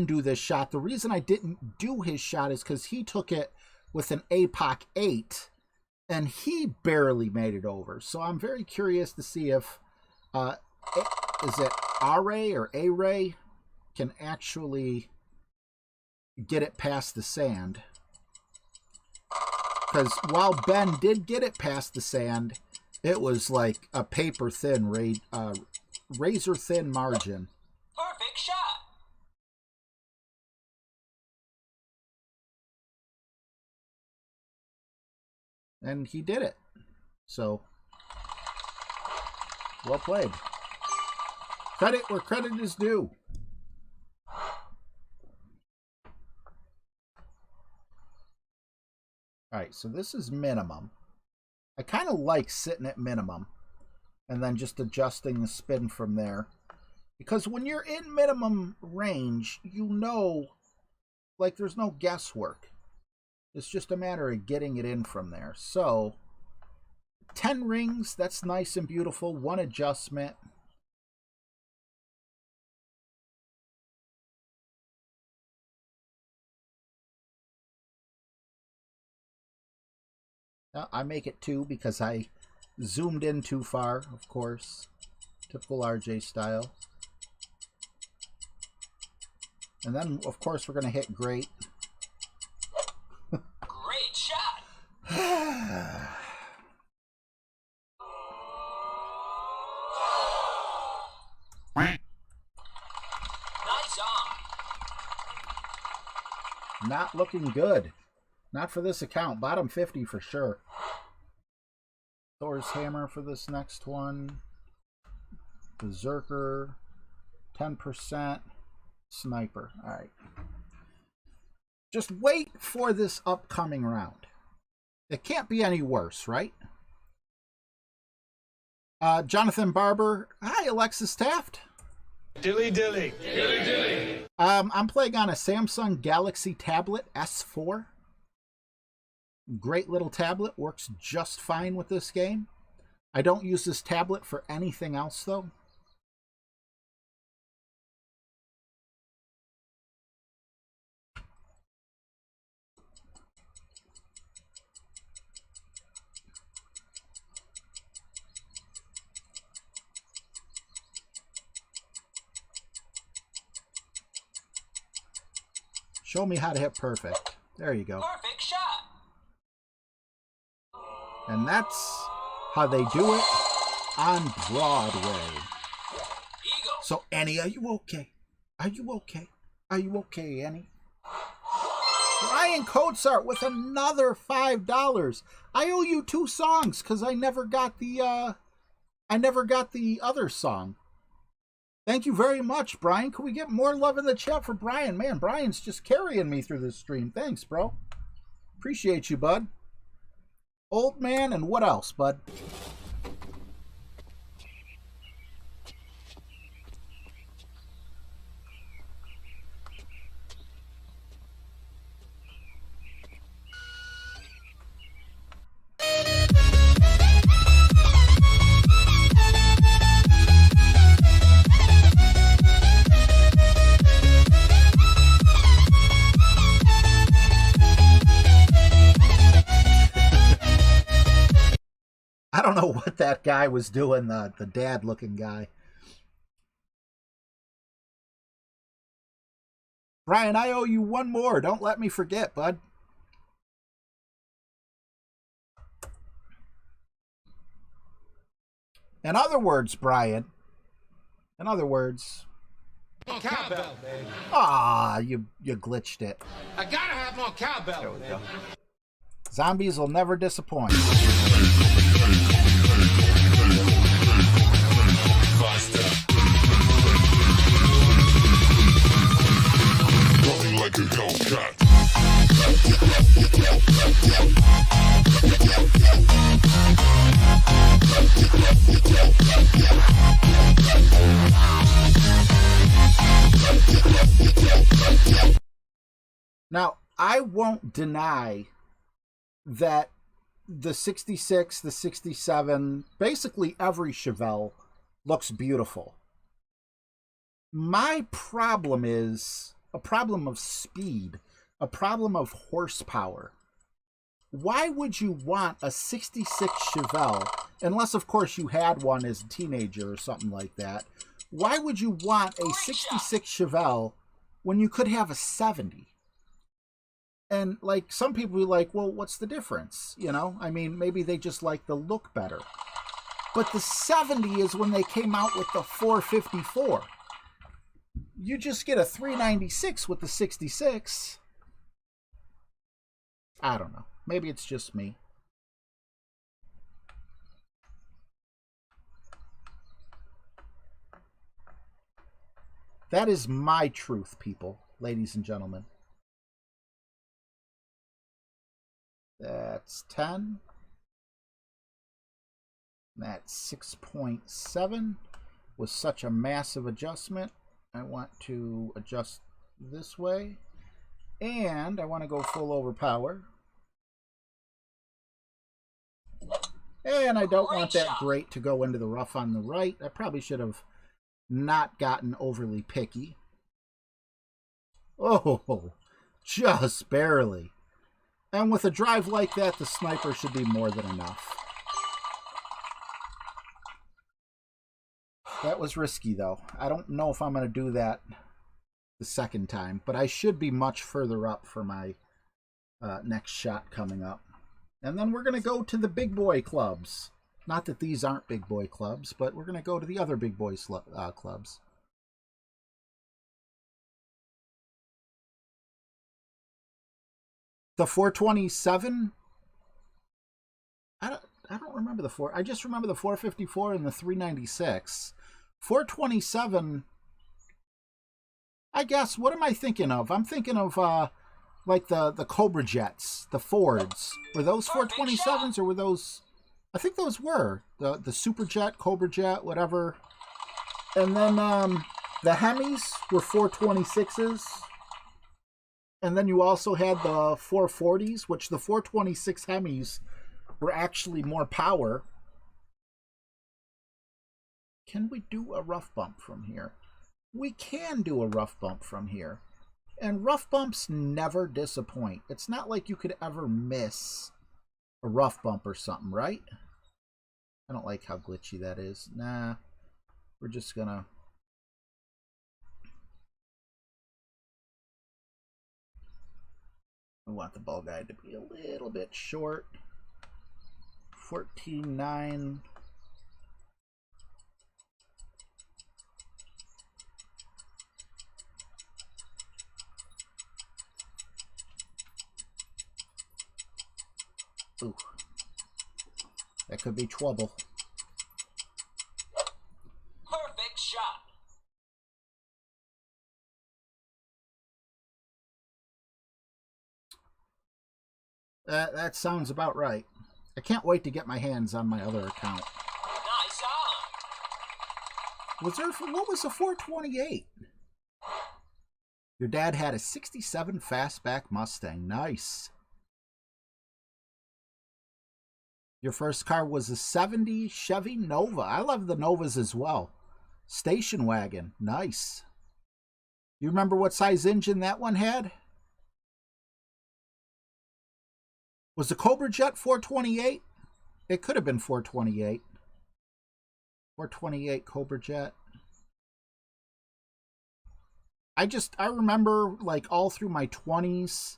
C: do this shot, the reason I didn't do his shot is because he took it with an APOC 8, and he barely made it over. So I'm very curious to see if, is it A-Ray or A-Ray can actually get it past the sand. Because while Ben did get it past the sand, it was like a paper-thin, razor-thin margin.
D: Perfect shot.
C: And he did it. So, well played. Credit where credit is due. Alright, so this is minimum. I kind of like sitting at minimum and then just adjusting the spin from there. Because when you're in minimum range, you know, like there's no guesswork. It's just a matter of getting it in from there. So, 10 rings, that's nice and beautiful. One adjustment. I make it 2 because I zoomed in too far, of course. Typical RJ style. And then, of course, we're going to hit great.
D: Great shot. Nice on.
C: Not looking good. Not for this account. Bottom 50 for sure. Thor's hammer for this next one. Berserker. 10%. Sniper. Alright. Just wait for this upcoming round. It can't be any worse, right? Jonathan Barber. Hi, Alexis Taft.
A: Dilly dilly. Dilly dilly.
C: I'm playing on a Samsung Galaxy tablet S4. Great little tablet. Works just fine with this game. I don't use this tablet for anything else, though. Show me how to hit perfect. There you go.
D: Perfect shot.
C: And that's how they do it on Broadway.
D: Eagle.
C: So, Annie, are you okay? Are you okay? Are you okay, Annie? Ryan Codesart with another $5. I owe you 2 songs because I never got the other song. Thank you very much, Brian. Can we get more love in the chat for Brian? Man, Brian's just carrying me through this stream. Thanks, bro. Appreciate you, bud. Old man, and what else, bud? I don't know what that guy was doing, the dad-looking guy. Brian, I owe you 1 more. Don't let me forget, bud. In other words, Brian. In other words.
A: More cowbell, baby.
C: Ah, you glitched it.
A: I gotta have more cowbell,
C: There we
A: baby.
C: go. Zombies will never disappoint.
B: Running like a Hellcat.
C: Now, I won't deny that the 66, the 67, basically every Chevelle looks beautiful. My problem is a problem of speed, a problem of horsepower. why would you want a 66 Chevelle, unless of course you had one as a teenager or something like that? Why would you want a 66 Chevelle when you could have a 70? And like some people be like, well, what's the difference? You know, I mean, maybe they just like the look better. But the 70 is when they came out with the 454. You just get a 396 with the 66. I don't know. Maybe it's just me. That is my truth, people, ladies and gentlemen. That's 10. That's 6.7. Was such a massive adjustment. I want to adjust this way. And I want to go full overpower. And I don't want that grate to go into the rough on the right. I probably should have not gotten overly picky. Oh, just barely. And with a drive like that, the sniper should be more than enough. That was risky, though. I don't know if I'm going to do that the second time, but I should be much further up for my next shot coming up. And then we're going to go to the big boy clubs. Not that these aren't big boy clubs, but we're going to go to the other big boy clubs. The 427, I don't remember the 4. I just remember the 454 and the 396. 427, I guess, what am I thinking of? I'm thinking of like the Cobra Jets, the Fords. Were those 427s or were those, I think those were the Super Jet, Cobra Jet, whatever. And then the Hemis were 426s. And then you also had the 440s, which the 426 Hemis were actually more power. Can we do a rough bump from here? We can do a rough bump from here. And rough bumps never disappoint. It's not like you could ever miss a rough bump or something, right? I don't like how glitchy that is. Nah, we're just gonna... I want the ball guide to be a little bit short. 14.9. Ooh. That could be trouble.
D: Perfect shot.
C: That sounds about right. I can't wait to get my hands on my other account.
D: Nice on.
C: Was there, what was a 428? Your dad had a 67 fastback Mustang. Nice. Your first car was a 70 Chevy Nova. I love the Novas as well. Station wagon. Nice. You remember what size engine that one had? Was the Cobra Jet 428? It could have been 428. 428 Cobra Jet. I remember like all through my 20s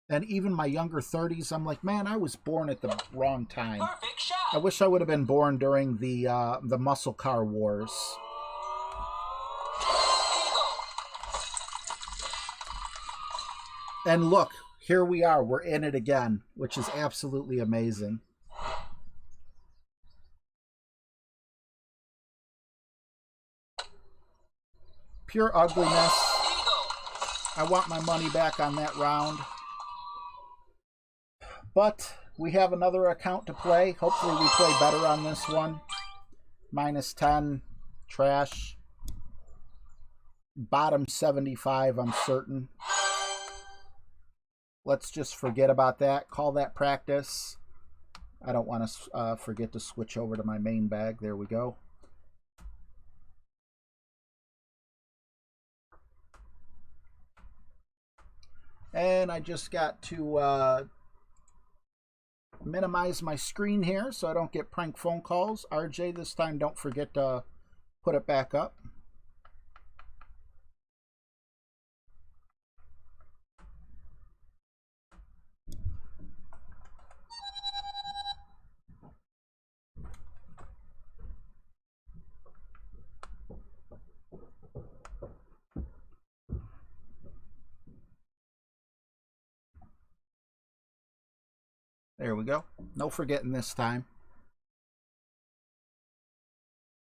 C: and even my younger 30s, I'm like, man, I was born at the wrong time.
D: Perfect shot.
C: I wish I would have been born during the muscle car wars. And look, here we are. We're in it again, which is absolutely amazing. Pure ugliness. I want my money back on that round. But we have another account to play. Hopefully we play better on this one. -10. Trash. Bottom 75, I'm certain. Let's just forget about that. Call that practice. I don't want to forget to switch over to my main bag. There we go. And I just got to minimize my screen here so I don't get prank phone calls. RJ, this time don't forget to put it back up. There we go. No forgetting this time.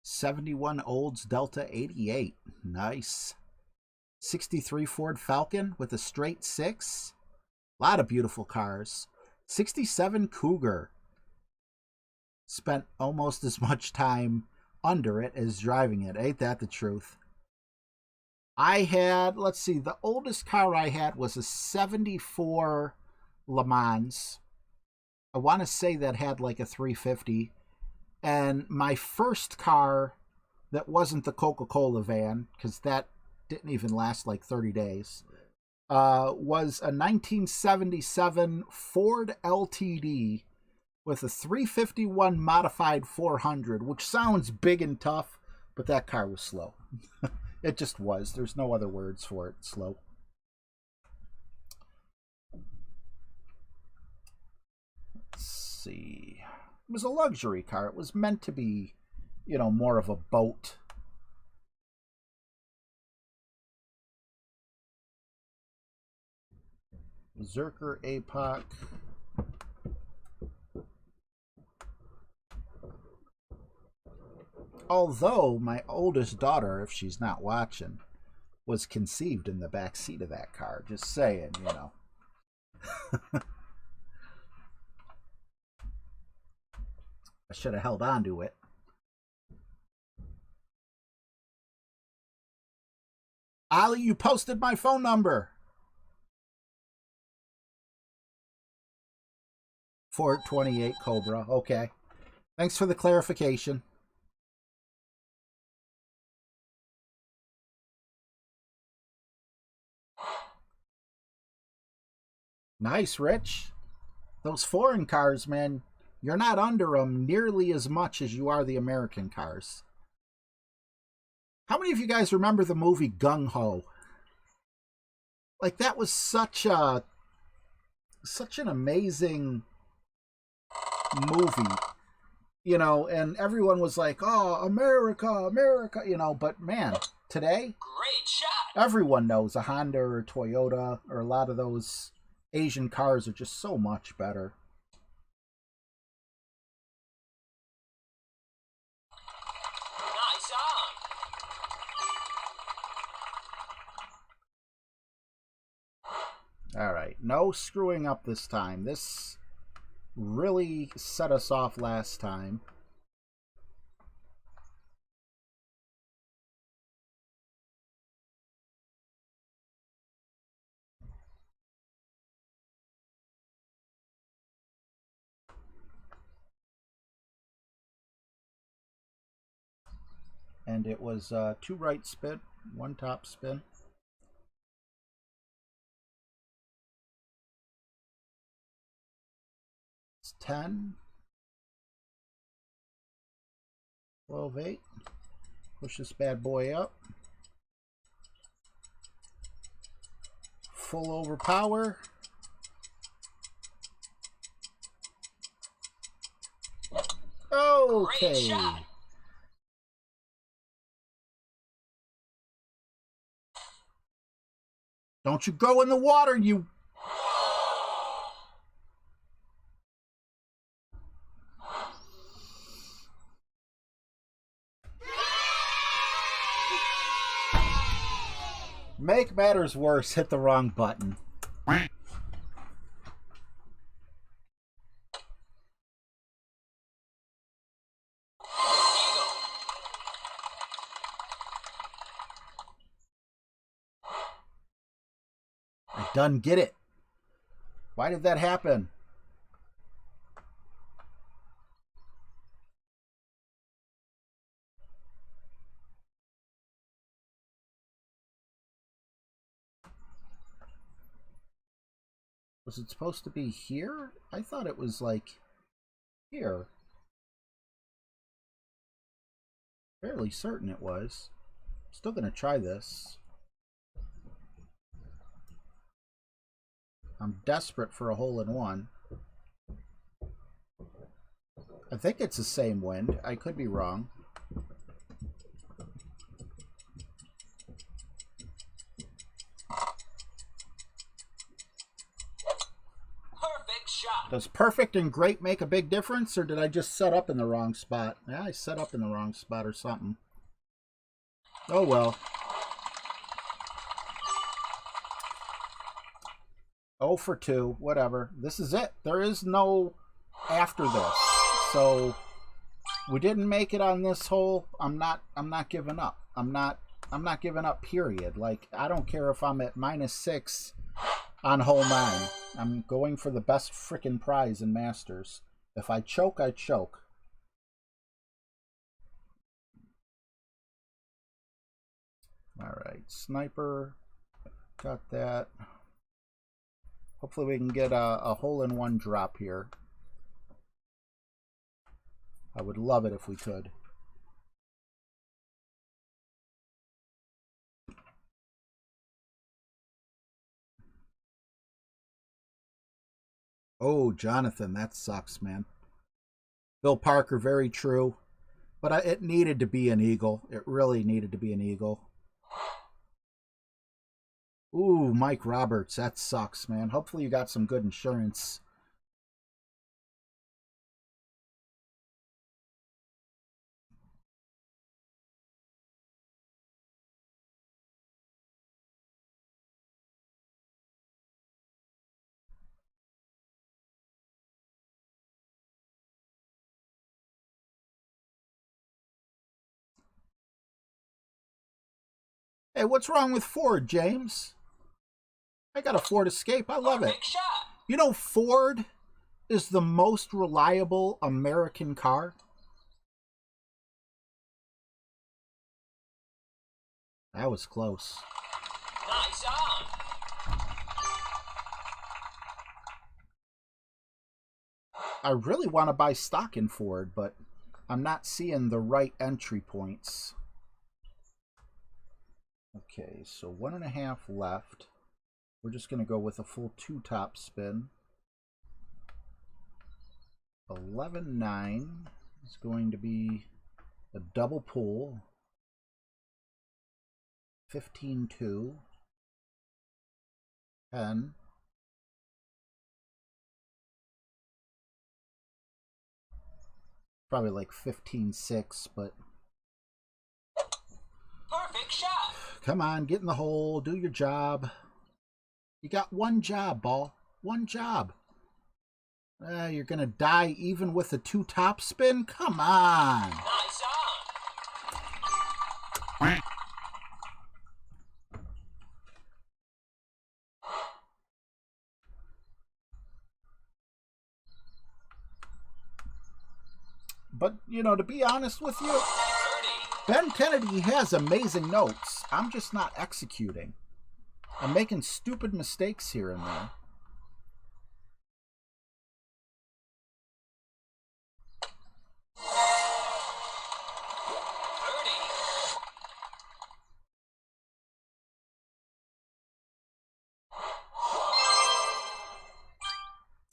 C: 71 Olds Delta 88. Nice. 63 Ford Falcon with a straight 6. A lot of beautiful cars. 67 Cougar. Spent almost as much time under it as driving it. Ain't that the truth? I had, let's see, the oldest car I had was a 74 Le Mans. I want to say that had like a 350. And my first car that wasn't the Coca-Cola van, because that didn't even last like 30 days, was a 1977 Ford LTD with a 351 modified 400, which sounds big and tough, but that car was slow. It just was. There's no other words for it. Slow. See, it was a luxury car. It was meant to be, you know, more of a boat. Zerker APOC. Although my oldest daughter, if she's not watching, was conceived in the back seat of that car. Just saying, you know. I should have held on to it. Ali, you posted my phone number. 428 Cobra. Okay. Thanks for the clarification. Nice, Rich. Those foreign cars, man, you're not under them nearly as much as you are the American cars. How many of you guys remember the movie Gung Ho? Like, that was such an amazing movie, you know, and everyone was like, oh, America, America, you know, but man, today,
D: Great shot.
C: everyone knows a Honda or a Toyota, or a lot of those Asian cars are just so much better.
D: Nice on.
C: All right, no screwing up this time. This really set us off last time. And it was 2 right spin, 1 top spin. It's 10, 12, 8. Push this bad boy up. Full overpower. Okay.
D: Great shot.
C: Don't you go in the water, you... Make matters worse, hit the wrong button. I done get it. Why did that happen? Was it supposed to be here? I thought it was like here. Fairly certain it was. Still gonna try this. I'm desperate for a hole-in-one. I think it's the same wind. I could be wrong.
D: Perfect shot.
C: Does perfect and great make a big difference, or did I just set up in the wrong spot? Yeah, I set up in the wrong spot or something. Oh well. 0 for 2, whatever. This is it. There is no after this. So we didn't make it on this hole. I'm not giving up. I'm not giving up, period. Like, I don't care if I'm at -6 on hole 9. I'm going for the best freaking prize in Masters. If I choke, I choke. Alright, sniper. Got that. Hopefully we can get a hole-in-one drop here. I would love it if we could. Oh, Jonathan, that sucks, man. Bill Parker, very true. But it needed to be an eagle. It really needed to be an eagle. Ooh, Mike Roberts, that sucks, man. Hopefully you got some good insurance. Hey, what's wrong with Ford, James? I got a Ford Escape. I love it.
D: Perfect shot.
C: You know, Ford is the most reliable American car. That was close.
D: Nice on.
C: I really want to buy stock in Ford, but I'm not seeing the right entry points. Okay, so 1.5 left. We're just going to go with a full 2 top spin. 11-9 is going to be a double pull. 15-2. 10. Probably like 15-6, but
D: Perfect shot.
C: come on, get in the hole, do your job. You got one job, ball. One job. You're going to die even with a 2 top spin? Come on.
D: Nice on.
C: But, you know, to be honest with you,
D: 30.
C: Ben Kennedy has amazing notes. I'm just not executing. I'm making stupid mistakes here and there.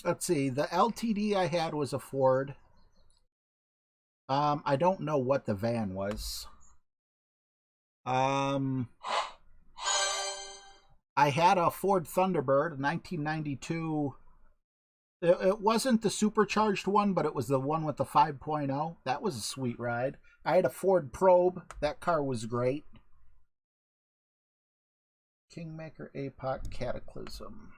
C: Let's see. The LTD I had was a Ford. I don't know what the van was. I had a Ford Thunderbird, 1992. It wasn't the supercharged one, but it was the one with the 5.0. That was a sweet ride. I had a Ford Probe. That car was great. Kingmaker, APOC, Cataclysm.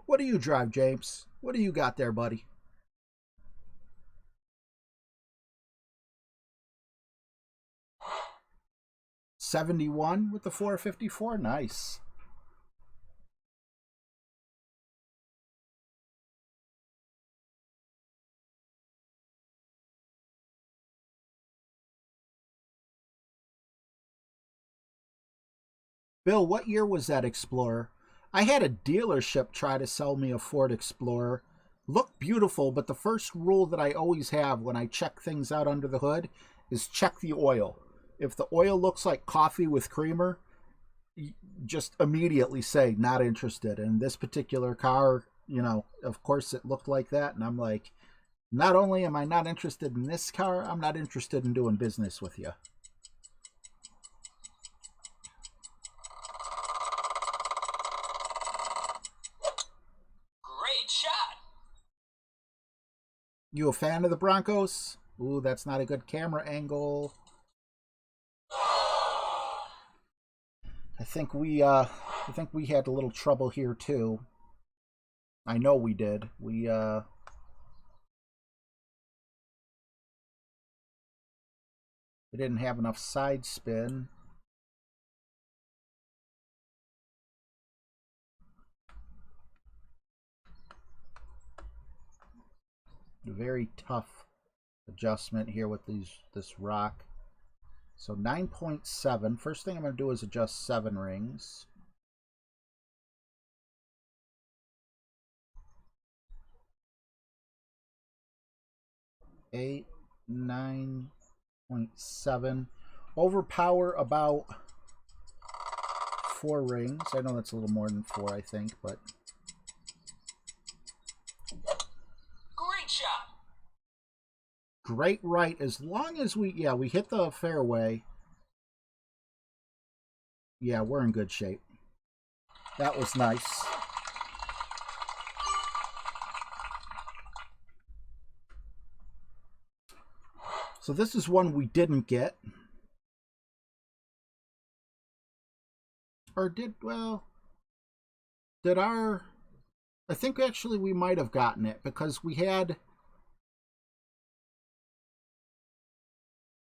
C: What do you drive, James? What do you got there, buddy? '71 with the 454. Nice. Bill, what year was that Explorer? I had a dealership try to sell me a Ford Explorer. Looked beautiful, but the first rule that I always have when I check things out under the hood is check the oil. If the oil looks like coffee with creamer, just immediately say not interested. And this particular car, you know, of course it looked like that, and I'm like, not only am I not interested in this car, I'm not interested in doing business with you.
D: Great shot.
C: You a fan of the Broncos? Ooh, that's not a good camera angle. I think we had a little trouble here too. I know we did. We didn't have enough side spin. A very tough adjustment here with this rock. So 9.7. First thing I'm going to do is adjust 7 rings. Eight, 9.7. Overpower about 4 rings. I know that's a little more than 4, I think, but
D: Great shot.
C: great right. As long as we hit the fairway. Yeah, we're in good shape. That was nice. So this is one we didn't get. Or did our... I think actually we might have gotten it because we had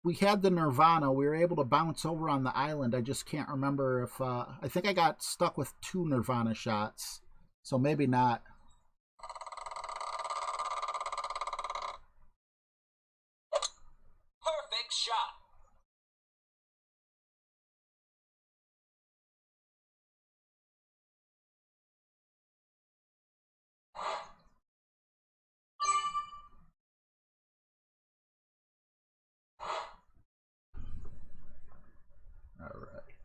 C: the Nirvana. We were able to bounce over on the island. I just can't remember if... I think I got stuck with 2 Nirvana shots. So maybe not.
D: Perfect shot.
C: All right.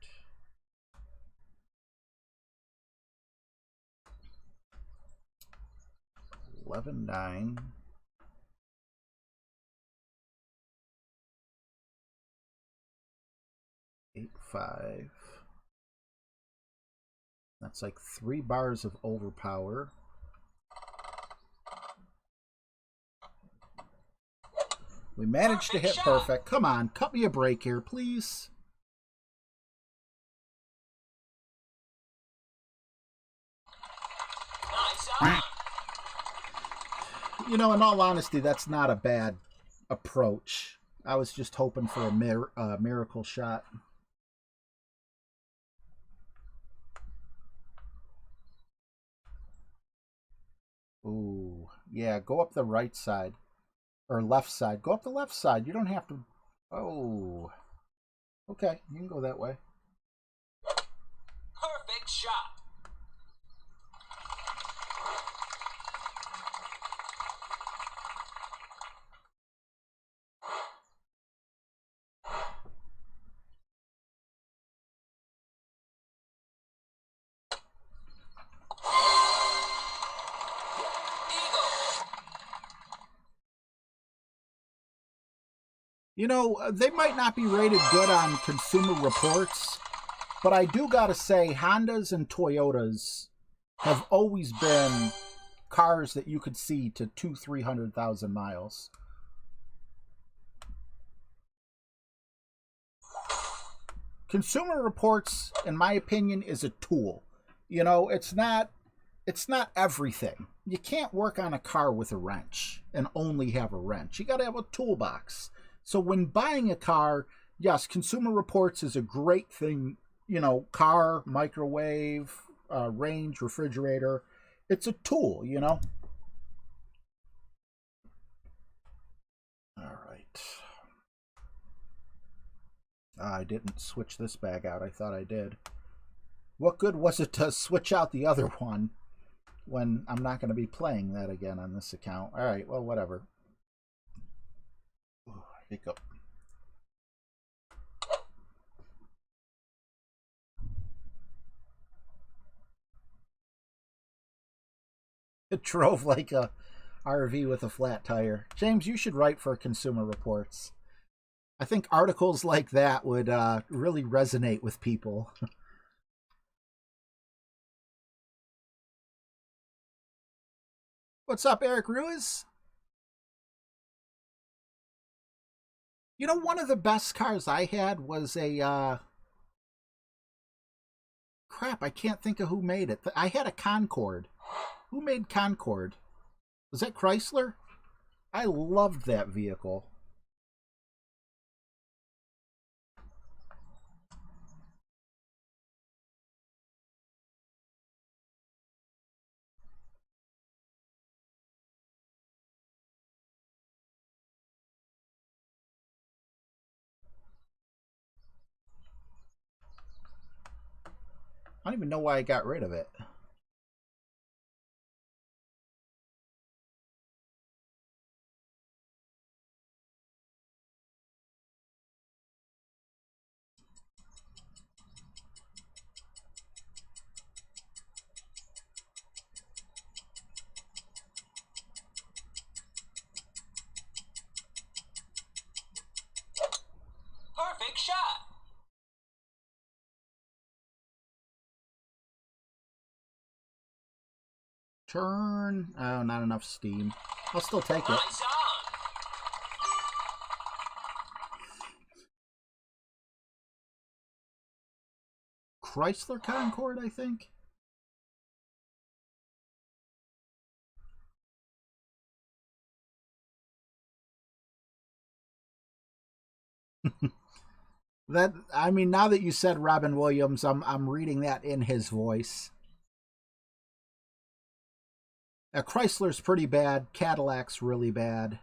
C: $11.9. 8.5. That's like 3 bars of overpower. We managed to hit perfect. Come on, cut me a break here, please.
D: Nice on.
C: You know, in all honesty, that's not a bad approach. I was just hoping for a miracle shot. Ooh, yeah, go up the right side. Or left side. Go up the left side. You don't have to... Oh. Okay, you can go that way.
D: Perfect shot.
C: You know, they might not be rated good on Consumer Reports, but I do gotta say, Hondas and Toyotas have always been cars that you could see to 200,000-300,000 miles. Consumer Reports, in my opinion, is a tool. You know, it's not everything. You can't work on a car with a wrench and only have a wrench. You gotta have a toolbox. So when buying a car, yes, Consumer Reports is a great thing. You know, car, microwave, range, refrigerator. It's a tool, you know. All right. I didn't switch this bag out. I thought I did. What good was it to switch out the other one when I'm not going to be playing that again on this account? All right, well, whatever. Ooh, hiccup. It drove like a RV with a flat tire. James, you should write for Consumer Reports. I think articles like that would really resonate with people. What's up, Eric Ruiz? You know, one of the best cars I had was a... crap, I can't think of who made it. I had a Concorde. Who made Concorde? Was that Chrysler? I loved that vehicle. I don't even know why I got rid of it.
D: Perfect shot.
C: Turn. Oh, not enough steam. I'll still take it.
D: Eyes on.
C: Chrysler Concorde, I think. That, I mean, now that you said Robin Williams, I'm reading that in his voice. Chrysler's pretty bad. Cadillac's really bad.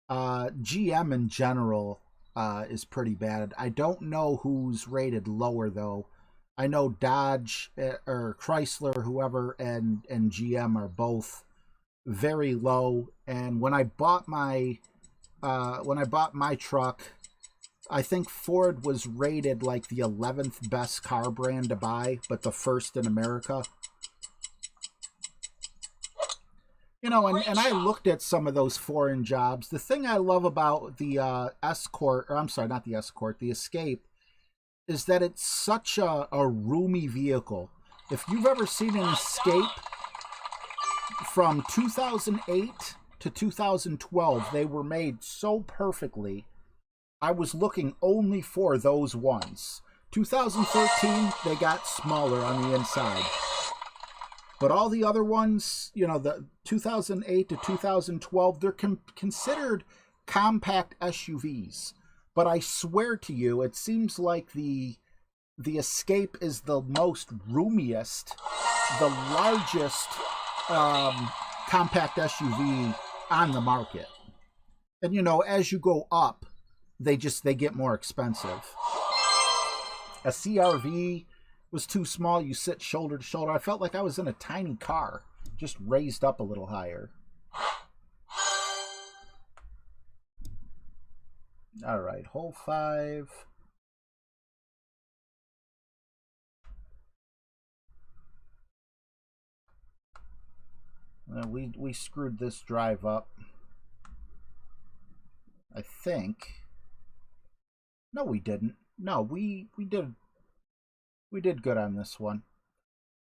C: GM in general is pretty bad. I don't know who's rated lower though. I know Dodge or Chrysler, whoever, and GM are both very low. And when I bought my truck, I think Ford was rated like the 11th best car brand to buy, but the first in America. You know, and I looked at some of those foreign jobs. The thing I love about the Escort, or I'm sorry, not the Escort, the Escape, is that it's such a roomy vehicle. If you've ever seen an Escape from 2008 to 2012, they were made so perfectly. I was looking only for those ones. 2013, they got smaller on the inside. But all the other ones, you know, the 2008 to 2012, they're considered compact SUVs. But I swear to you, it seems like the Escape is the most roomiest, the largest compact SUV on the market. And, you know, as you go up, they get more expensive. A CRV was too small. You sit shoulder to shoulder. I felt like I was in a tiny car, just raised up a little higher. All right, hole 5. We screwed this drive up, I think. No, we didn't. No, we did good on this one.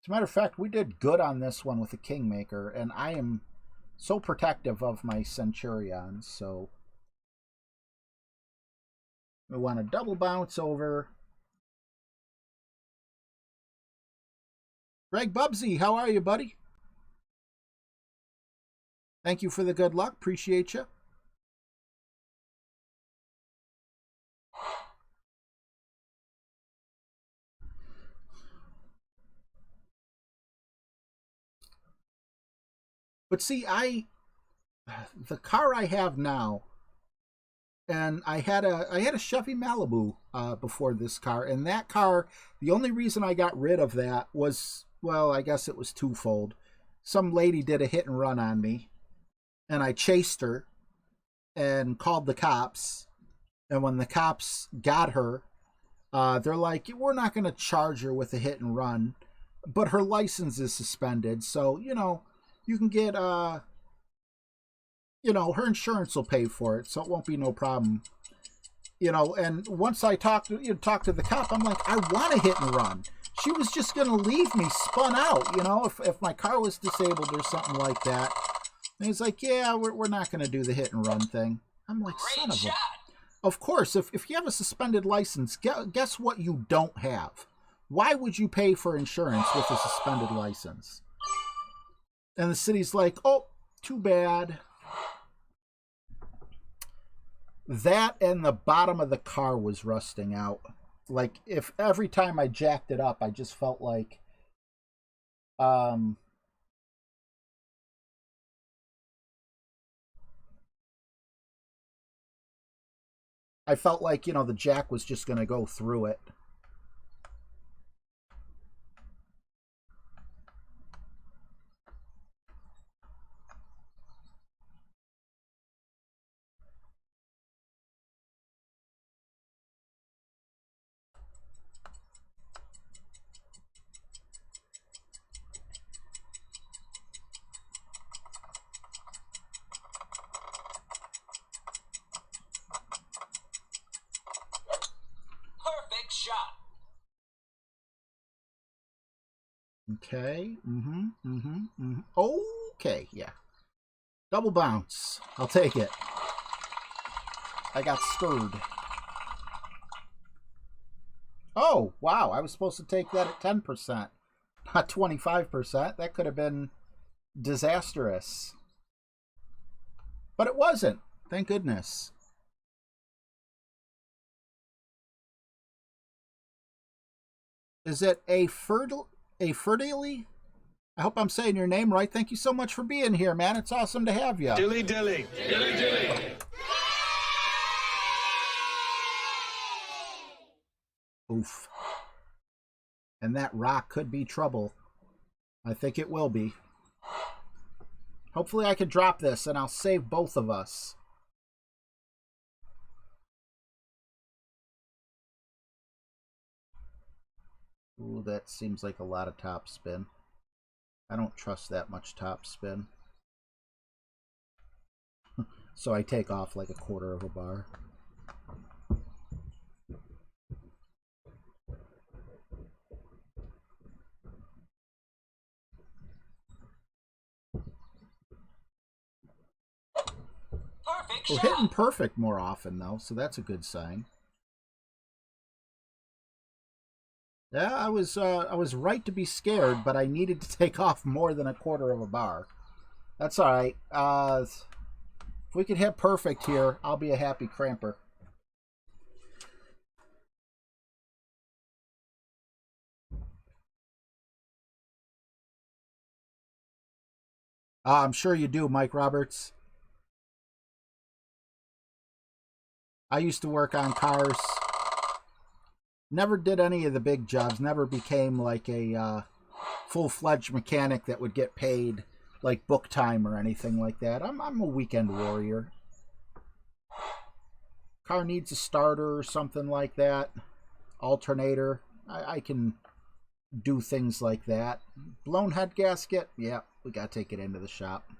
C: As a matter of fact, we did good on this one with the Kingmaker, and I am so protective of my Centurions, so we want to double bounce over. Greg Bubsy, how are you, buddy? Thank you for the good luck. Appreciate you. But see, the car I have now, and I had a Chevy Malibu before this car, and that car, the only reason I got rid of that was, well, I guess it was twofold. Some lady did a hit and run on me, and I chased her and called the cops. And when the cops got her, they're like, we're not going to charge her with a hit and run, but her license is suspended. So, you know, you can get, you know, her insurance will pay for it. So it won't be no problem. You know, and once I talked to the cop, I'm like, I want a hit and run. She was just going to leave me spun out, you know, if my car was disabled or something like that. And he's like, yeah, we're not going to do the hit and run thing. I'm like, son
D: Great
C: of a...
D: shot.
C: Of course, if you have a suspended license, guess what you don't have? Why would you pay for insurance with a suspended license? And the city's like, oh, too bad. That and the bottom of the car was rusting out. Like, if every time I jacked it up, I just felt like, I felt like, you know, the jack was just going to go through it.
D: Perfect shot.
C: Okay. Okay, yeah. Double bounce. I'll take it. I got screwed. Oh, wow. I was supposed to take that at 10%, not 25%. That could have been disastrous. But it wasn't. Thank goodness. Is it a fertilely? I hope I'm saying your name right. Thank you so much for being here, man. It's awesome to have you.
A: Dilly dilly. Dilly dilly.
C: Oof. And that rock could be trouble. I think it will be. Hopefully I can drop this and I'll save both of us. Ooh, that seems like a lot of top spin. I don't trust that much top spin. So I take off like a quarter of a bar.
D: Perfect
C: We're
D: shot.
C: hitting perfect more often though, so that's a good sign. Yeah, I was right to be scared, but I needed to take off more than a quarter of a bar. That's all right. If we could hit perfect here, I'll be a happy cramper. I'm sure you do, Mike Roberts. I used to work on cars. Never did any of the big jobs. Never became like a full-fledged mechanic that would get paid like book time or anything like that. I'm a weekend warrior. Car needs a starter or something like that. Alternator. I can do things like that. Blown head gasket. Yeah, we got to take it into the shop.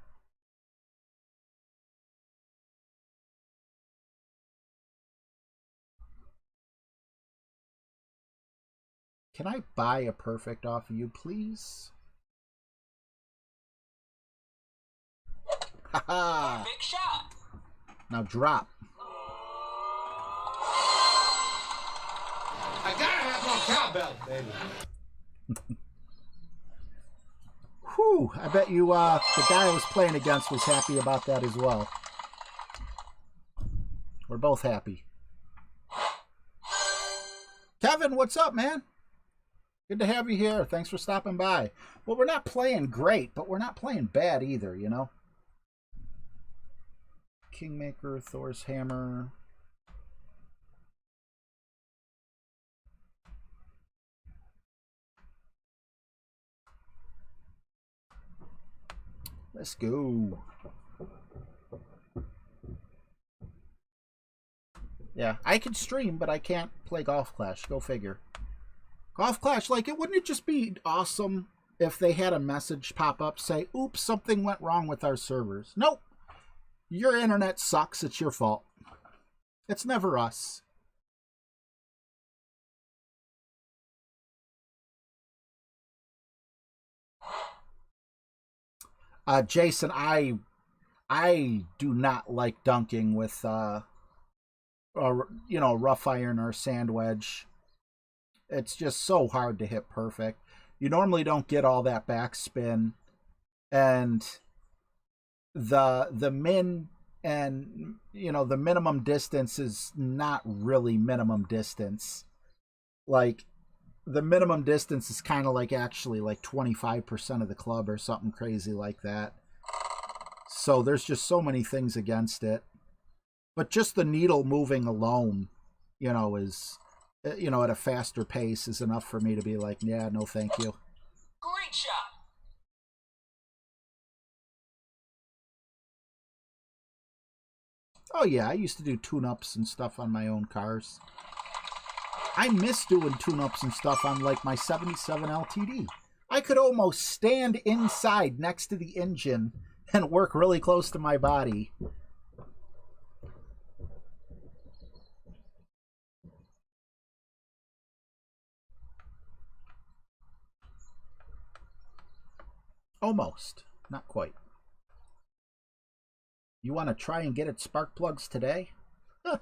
C: Can I buy a perfect off of you, please? Haha!
D: Perfect shot.
C: Now drop.
A: I gotta have more cowbell, baby.
C: Whew! I bet you the guy I was playing against was happy about that as well. We're both happy. Kevin, what's up, man? Good to have you here. Thanks for stopping by. Well, we're not playing great, but we're not playing bad either, you know? Kingmaker, Thor's Hammer. Let's go. Yeah, I can stream, but I can't play Golf Clash. Go figure. Golf Clash, like, wouldn't it just be awesome if they had a message pop up say, oops, something went wrong with our servers? Nope. Your internet sucks. It's your fault. It's never us. Jason, I do not like dunking with rough iron or sand wedge. It's just so hard to hit perfect. You normally don't get all that backspin, and the min and the minimum distance is not really minimum distance. Like, the minimum distance is kind of like actually like 25% of the club or something crazy like that. So there's just so many things against it. But just the needle moving alone, is, at a faster pace is enough for me to be like, yeah, no thank you.
D: Great shot.
C: Oh yeah, I used to do tune-ups and stuff on my own cars. I miss doing tune-ups and stuff on like my 77 LTD. I could almost stand inside next to the engine and work really close to my body. Almost. Not quite. You want to try and get it spark plugs today? Huh.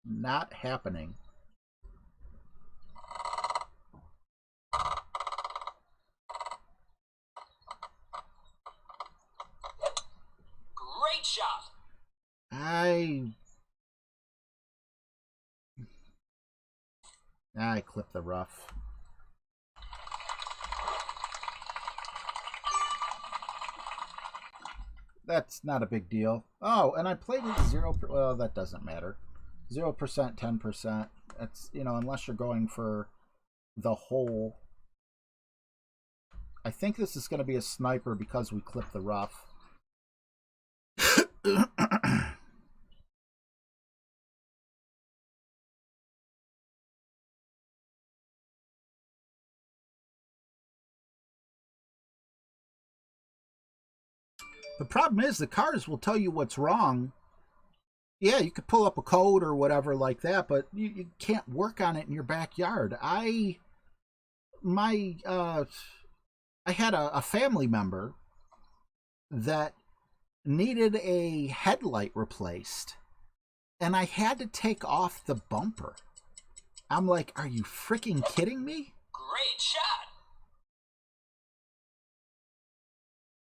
C: Not happening.
D: Great shot.
C: I clipped the rough. That's not a big deal. Oh, and I played it 0%. Well, that doesn't matter. 0%, 10%. That's, unless you're going for the whole. I think this is going to be a sniper because we clipped the rough. The problem is the cars will tell you what's wrong. Yeah, you could pull up a code or whatever like that, but you can't work on it in your backyard. I had a family member that needed a headlight replaced, and I had to take off the bumper. I'm like, are you freaking kidding me?
D: Great shot.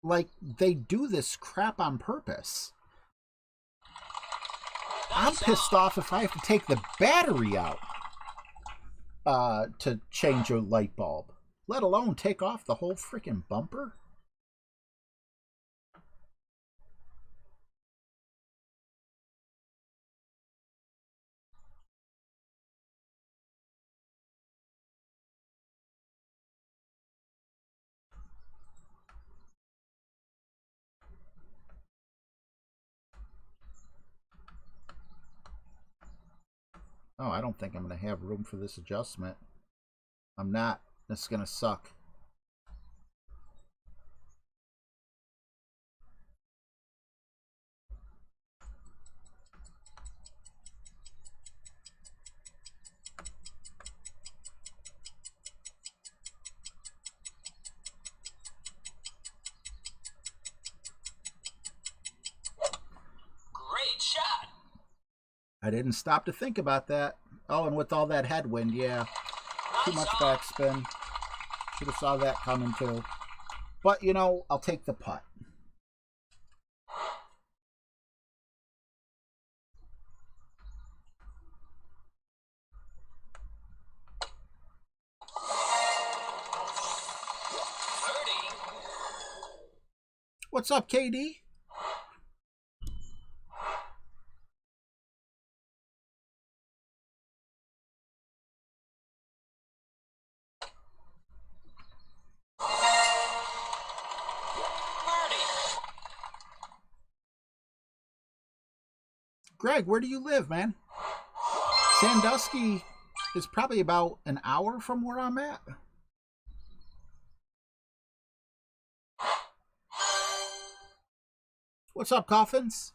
C: Like, they do this crap on purpose. I'm pissed off if I have to take the battery out to change a light bulb, let alone take off the whole freaking bumper. Oh, I don't think I'm going to have room for this adjustment. I'm not. This is going to suck.
D: Great shot.
C: I didn't stop to think about that. Oh, and with all that headwind, yeah. Too much backspin. Should have saw that coming too. But, I'll take the putt. What's up, KD? Greg, where do you live, man? Sandusky is probably about an hour from where I'm at. What's up, Coffins?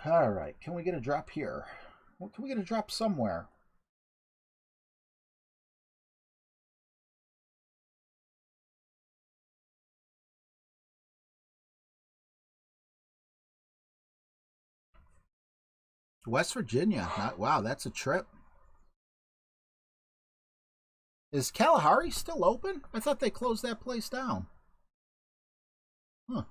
C: All right, can we get a drop here? Well, can we get a drop somewhere? West Virginia. Wow, that's a trip. Is Kalahari still open? I thought they closed that place down. Huh.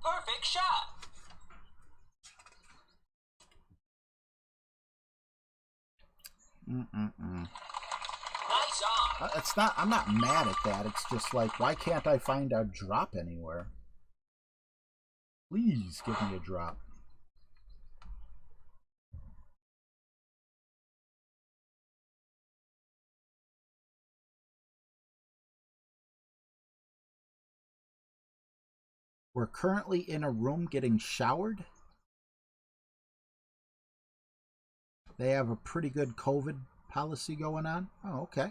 D: Perfect shot. Nice on.
C: It's not. I'm not mad at that. It's just like, why can't I find a drop anywhere? Please give me a drop. We're currently in a room getting showered. They have a pretty good COVID policy going on. Oh, okay.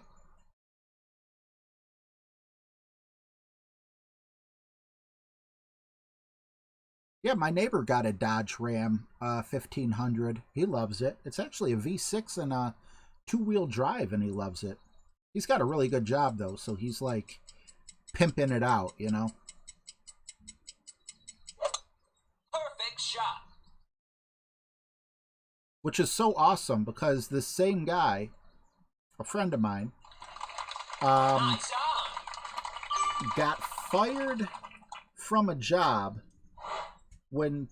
C: Yeah, my neighbor got a Dodge Ram 1500. He loves it. It's actually a V6 and a two-wheel drive, and he loves it. He's got a really good job, though, so he's, like, pimping it out, you know?
D: Perfect shot.
C: Which is so awesome, because this same guy, a friend of mine,
D: Nice on.
C: got fired from a job when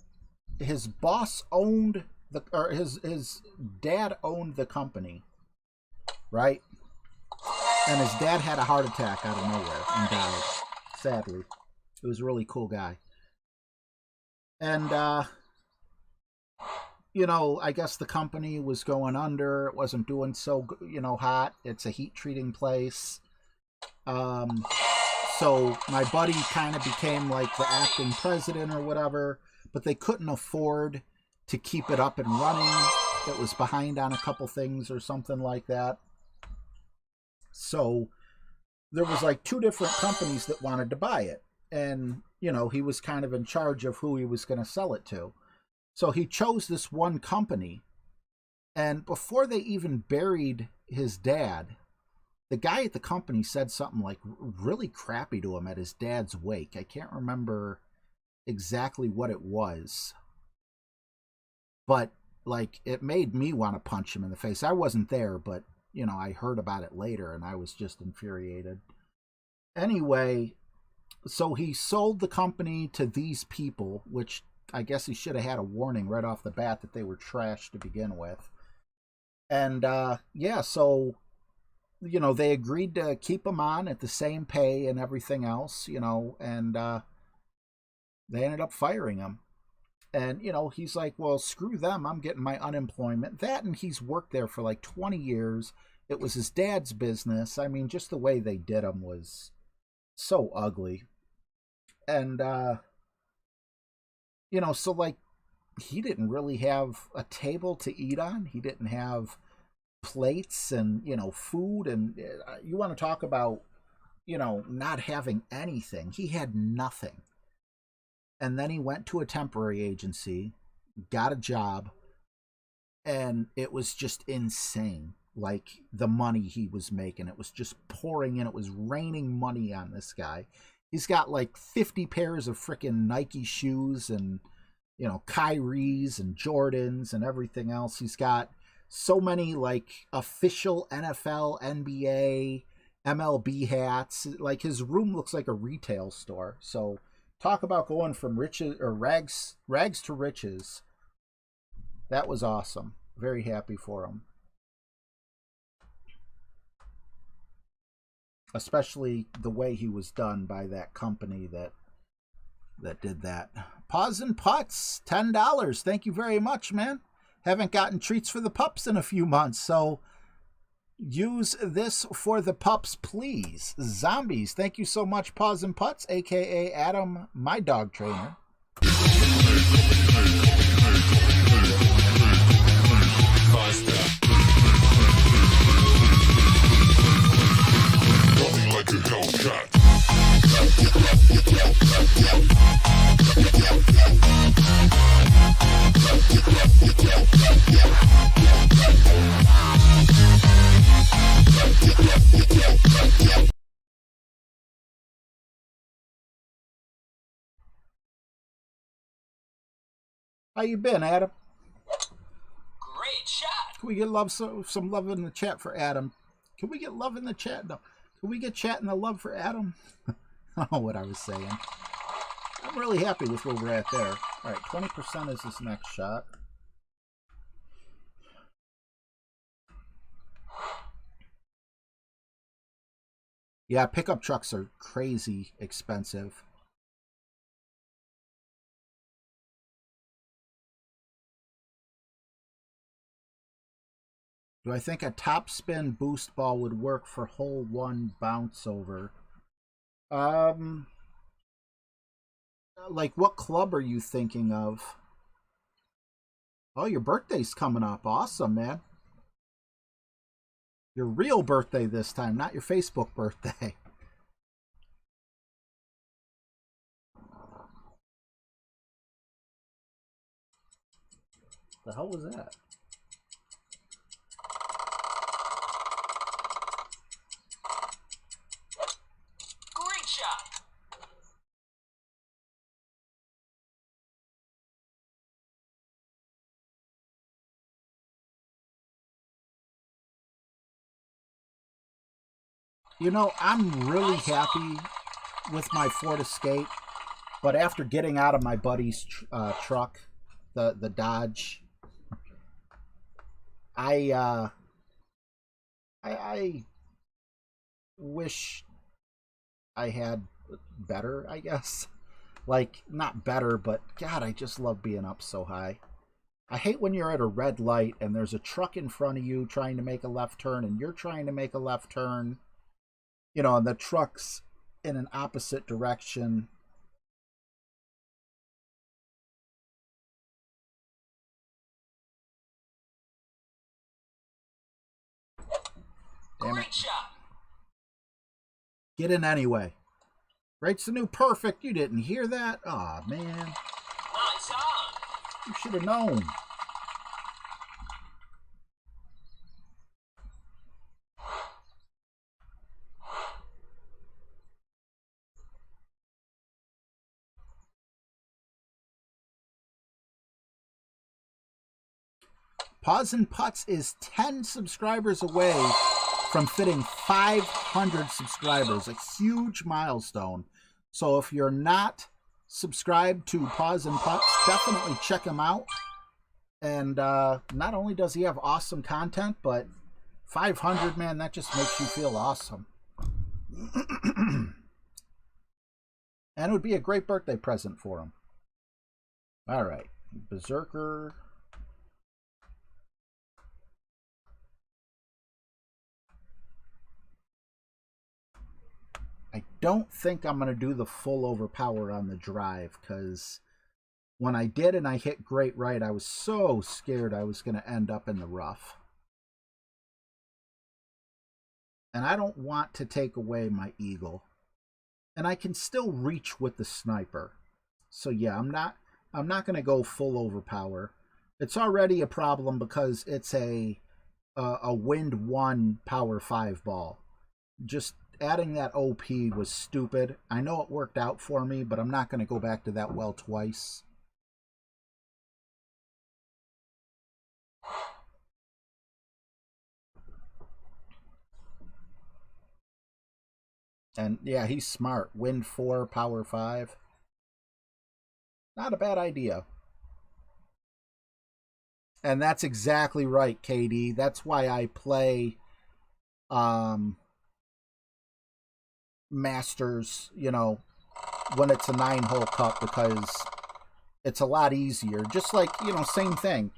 C: his boss owned the, or his dad owned the company, right? And his dad had a heart attack out of nowhere and died, sadly. He was a really cool guy. And, you know, I guess the company was going under. It wasn't doing so, you know, hot. It's a heat treating place. So my buddy kind of became like the acting president or whatever, but they couldn't afford to keep it up and running. It was behind on a couple things or something like that. So there was like two different companies that wanted to buy it. And, you know, he was kind of in charge of who he was going to sell it to. So he chose this one company. And before they even buried his dad, the guy at the company said something like really crappy to him at his dad's wake. I can't remember exactly what it was. But, like, it made me want to punch him in the face. I wasn't there, but, you know, I heard about it later, and I was just infuriated. Anyway, so he sold the company to these people, which I guess he should have had a warning right off the bat that they were trash to begin with. And, yeah, so, you know, they agreed to keep him on at the same pay and everything else, you know, and they ended up firing him. And, you know, he's like, well, screw them. I'm getting my unemployment. That, and he's worked there for like 20 years. It was his dad's business. I mean, just the way they did him was so ugly. And, you know, so like, he didn't really have a table to eat on. He didn't have plates and, you know, food. And you want to talk about, you know, not having anything. He had nothing. And then he went to a temporary agency, got a job, and it was just insane. Like, the money he was making, it was just pouring in. It was raining money on this guy. He's got like 50 pairs of freaking Nike shoes and, you know, Kyrie's and Jordans and everything else. He's got so many like official NFL, NBA, MLB hats. Like his room looks like a retail store. So talk about going from riches or rags to riches. That was awesome. Very happy for him. Especially the way he was done by that company that did that. Paws and Putts, $10. Thank you very much, man. Haven't gotten treats for the pups in a few months, so use this for the pups, please. Zombies, thank you so much, Paws and Putts, a.k.a. Adam, my dog trainer.
B: Like a Hellcat.
C: How you been, Adam?
D: Great shot.
C: Can we get love some love in the chat for Adam? Can we get love in the chat? No. Can we get chat and the love for Adam? I don't know what I was saying. I'm really happy with where we're at there. All right, 20% is this next shot. Yeah, pickup trucks are crazy expensive. Do I think a top spin boost ball would work for hole one bounce over? Like what club are you thinking of? Oh, your birthday's coming up. Awesome, man. Your real birthday this time, not your Facebook birthday. The hell was that?
D: Great shot.
C: You know, I'm really happy with my Ford Escape, but after getting out of my buddy's truck, the Dodge, I wish I had better, I guess. Like, not better, but God, I just love being up so high. I hate when you're at a red light and there's a truck in front of you trying to make a left turn and you're trying to make a left turn. You know, and the truck's in an opposite direction. Damn it.
D: Great shot.
C: Get in anyway. Rate's the new perfect. You didn't hear that? Aw, man.
D: Nice on.
C: You should have known. Paws and Putts is 10 subscribers away from fitting 500 subscribers, a huge milestone. So if you're not subscribed to Paws and Putts, definitely check him out. And not only does he have awesome content, but 500, man, that just makes you feel awesome. And it would be a great birthday present for him. All right, Berserker. I don't think I'm going to do the full overpower on the drive, because when I did and I hit great right, I was so scared I was going to end up in the rough. And I don't want to take away my eagle. And I can still reach with the sniper. So yeah, I'm not going to go full overpower. It's already a problem because it's a wind 1 power 5 ball. Just adding that OP was stupid. I know it worked out for me, but I'm not going to go back to that well twice. And yeah, he's smart. Wind 4, power 5. Not a bad idea. And that's exactly right, KD. That's why I play Masters, you know, when it's a 9-hole cup, because it's a lot easier. Just like, you know, same thing.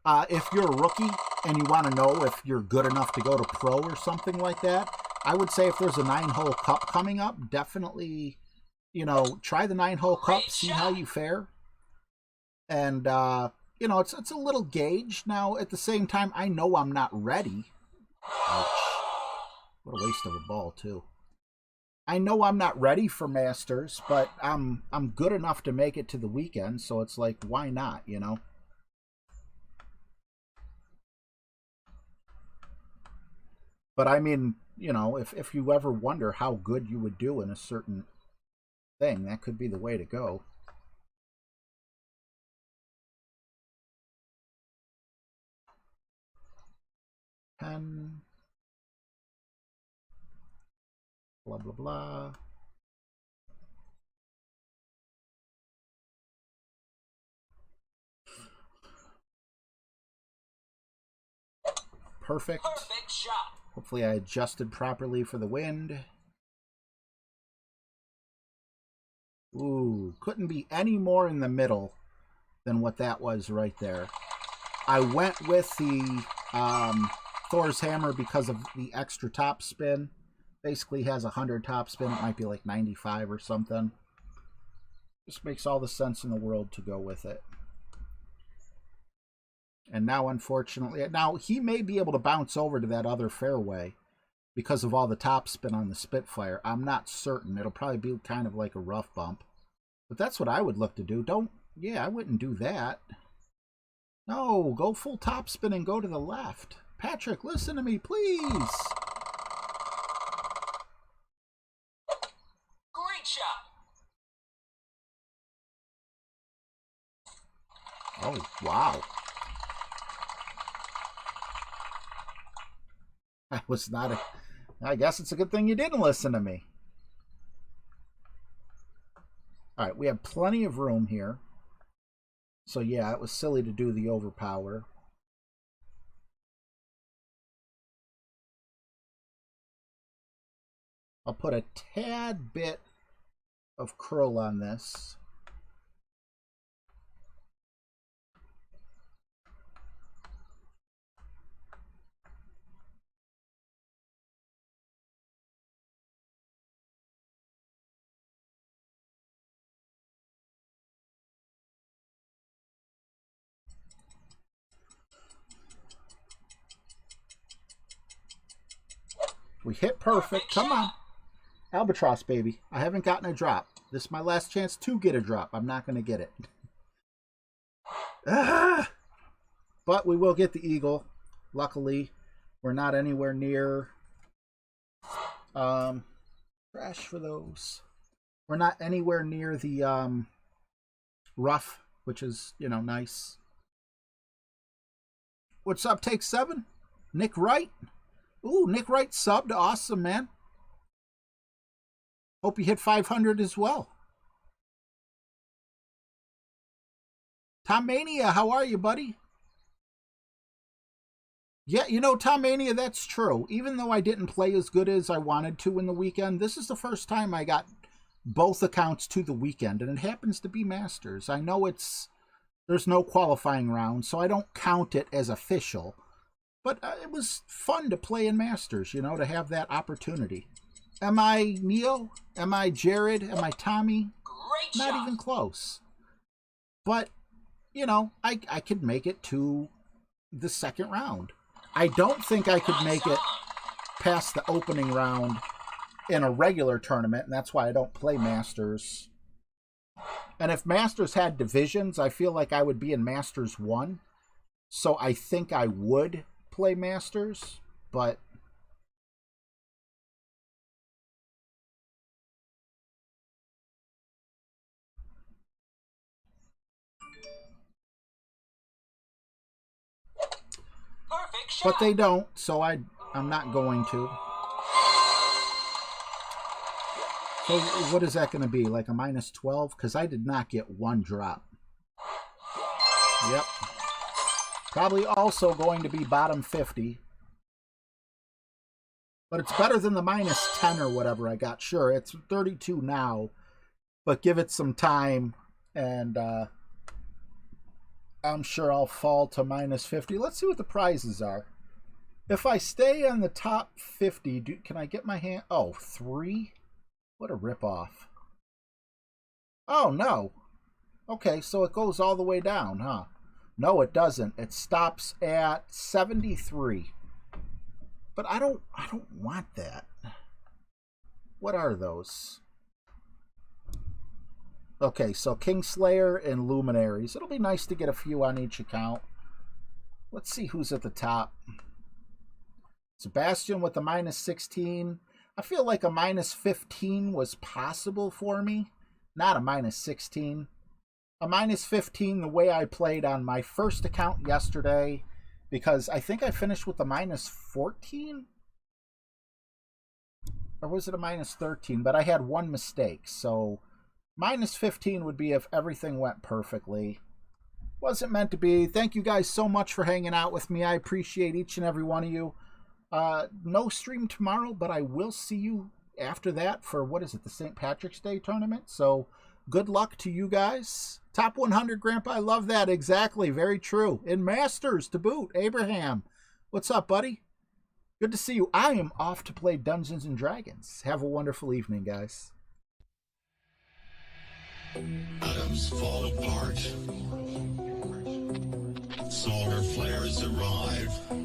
C: If you're a rookie and you want to know if you're good enough to go to pro or something like that, I would say if there's a 9-hole cup coming up, definitely, you know, try the 9-hole cup, see how you fare. And, you know, it's a little gauge. Now, at the same time, I know I'm not ready. Ouch. What a waste of a ball, too. I know I'm not ready for Masters, but I'm good enough to make it to the weekend, so it's like, why not, you know? But I mean, you know, if you ever wonder how good you would do in a certain thing, that could be the way to go. Pen. Blah, blah, blah. Perfect.
D: Perfect shot.
C: Hopefully I adjusted properly for the wind. Ooh, couldn't be any more in the middle than what that was right there. I went with the Thor's hammer because of the extra top spin. Basically has 100 top spin. It might be like 95 or something. Just makes all the sense in the world to go with it. And now, unfortunately, now he may be able to bounce over to that other fairway because of all the top spin on the Spitfire. I'm not certain. It'll probably be kind of like a rough bump. But that's what I would look to do. Yeah, I wouldn't do that. No, go full top spin and go to the left. Patrick, listen to me, please.
D: Great shot.
C: Oh, wow. That was not a... I guess it's a good thing you didn't listen to me. All right, we have plenty of room here. So, yeah, it was silly to do the overpower. I'll put a tad bit of curl on this. We hit perfect. Come on. Albatross, baby. I haven't gotten a drop. This is my last chance to get a drop. I'm not going to get it. But we will get the eagle. Luckily, we're not anywhere near... crash for those. We're not anywhere near the rough, which is, you know, nice. What's up, Take 7? Nick Wright? Ooh, Nick Wright subbed. Awesome, man. Hope you hit 500 as well. Tom Mania, how are you, buddy? Yeah, you know, Tom Mania, that's true. Even though I didn't play as good as I wanted to in the weekend, this is the first time I got both accounts to the weekend, and it happens to be Masters. I know there's no qualifying round, so I don't count it as official. But it was fun to play in Masters, you know, to have that opportunity. Am I Neo? Am I Jared? Am I Tommy?
D: Great
C: Not
D: shot.
C: even close. But, you know, I could make it to the second round. I don't think I could make it past the opening round in a regular tournament, and that's why I don't play Masters. And if Masters had divisions, I feel like I would be in Masters 1. So I think I would play Masters, but
D: Perfect shot.
C: they don't, so I'm not going to. So what is that going to be? Like a minus 12? Because I did not get one drop. Yep. Probably also going to be bottom 50. But it's better than the minus 10 or whatever I got. Sure, it's 32 now. But give it some time. And I'm sure I'll fall to minus 50. Let's see what the prizes are. If I stay on the top 50, can I get my hand? Oh, 3? What a ripoff. Oh, no. Okay, so it goes all the way down, huh? No, it doesn't. It stops at 73. But I don't want that. What are those? Okay, so Kingslayer and Luminaries. It'll be nice to get a few on each account. Let's see who's at the top. Sebastian with the minus 16. I feel like a minus 15 was possible for me. Not a minus 16. A minus 15 the way I played on my first account yesterday. Because I think I finished with a minus 14? Or was it a minus 13? But I had one mistake. So minus 15 would be if everything went perfectly. Wasn't meant to be. Thank you guys so much for hanging out with me. I appreciate each and every one of you. No stream tomorrow, but I will see you after that for, what is it, the St. Patrick's Day tournament. So good luck to you guys. Top 100, Grandpa. I love that. Exactly. Very true. And Masters to boot. Abraham. What's up, buddy? Good to see you. I am off to play Dungeons and Dragons. Have a wonderful evening, guys.
B: Atoms fall apart. Solar flares arrive.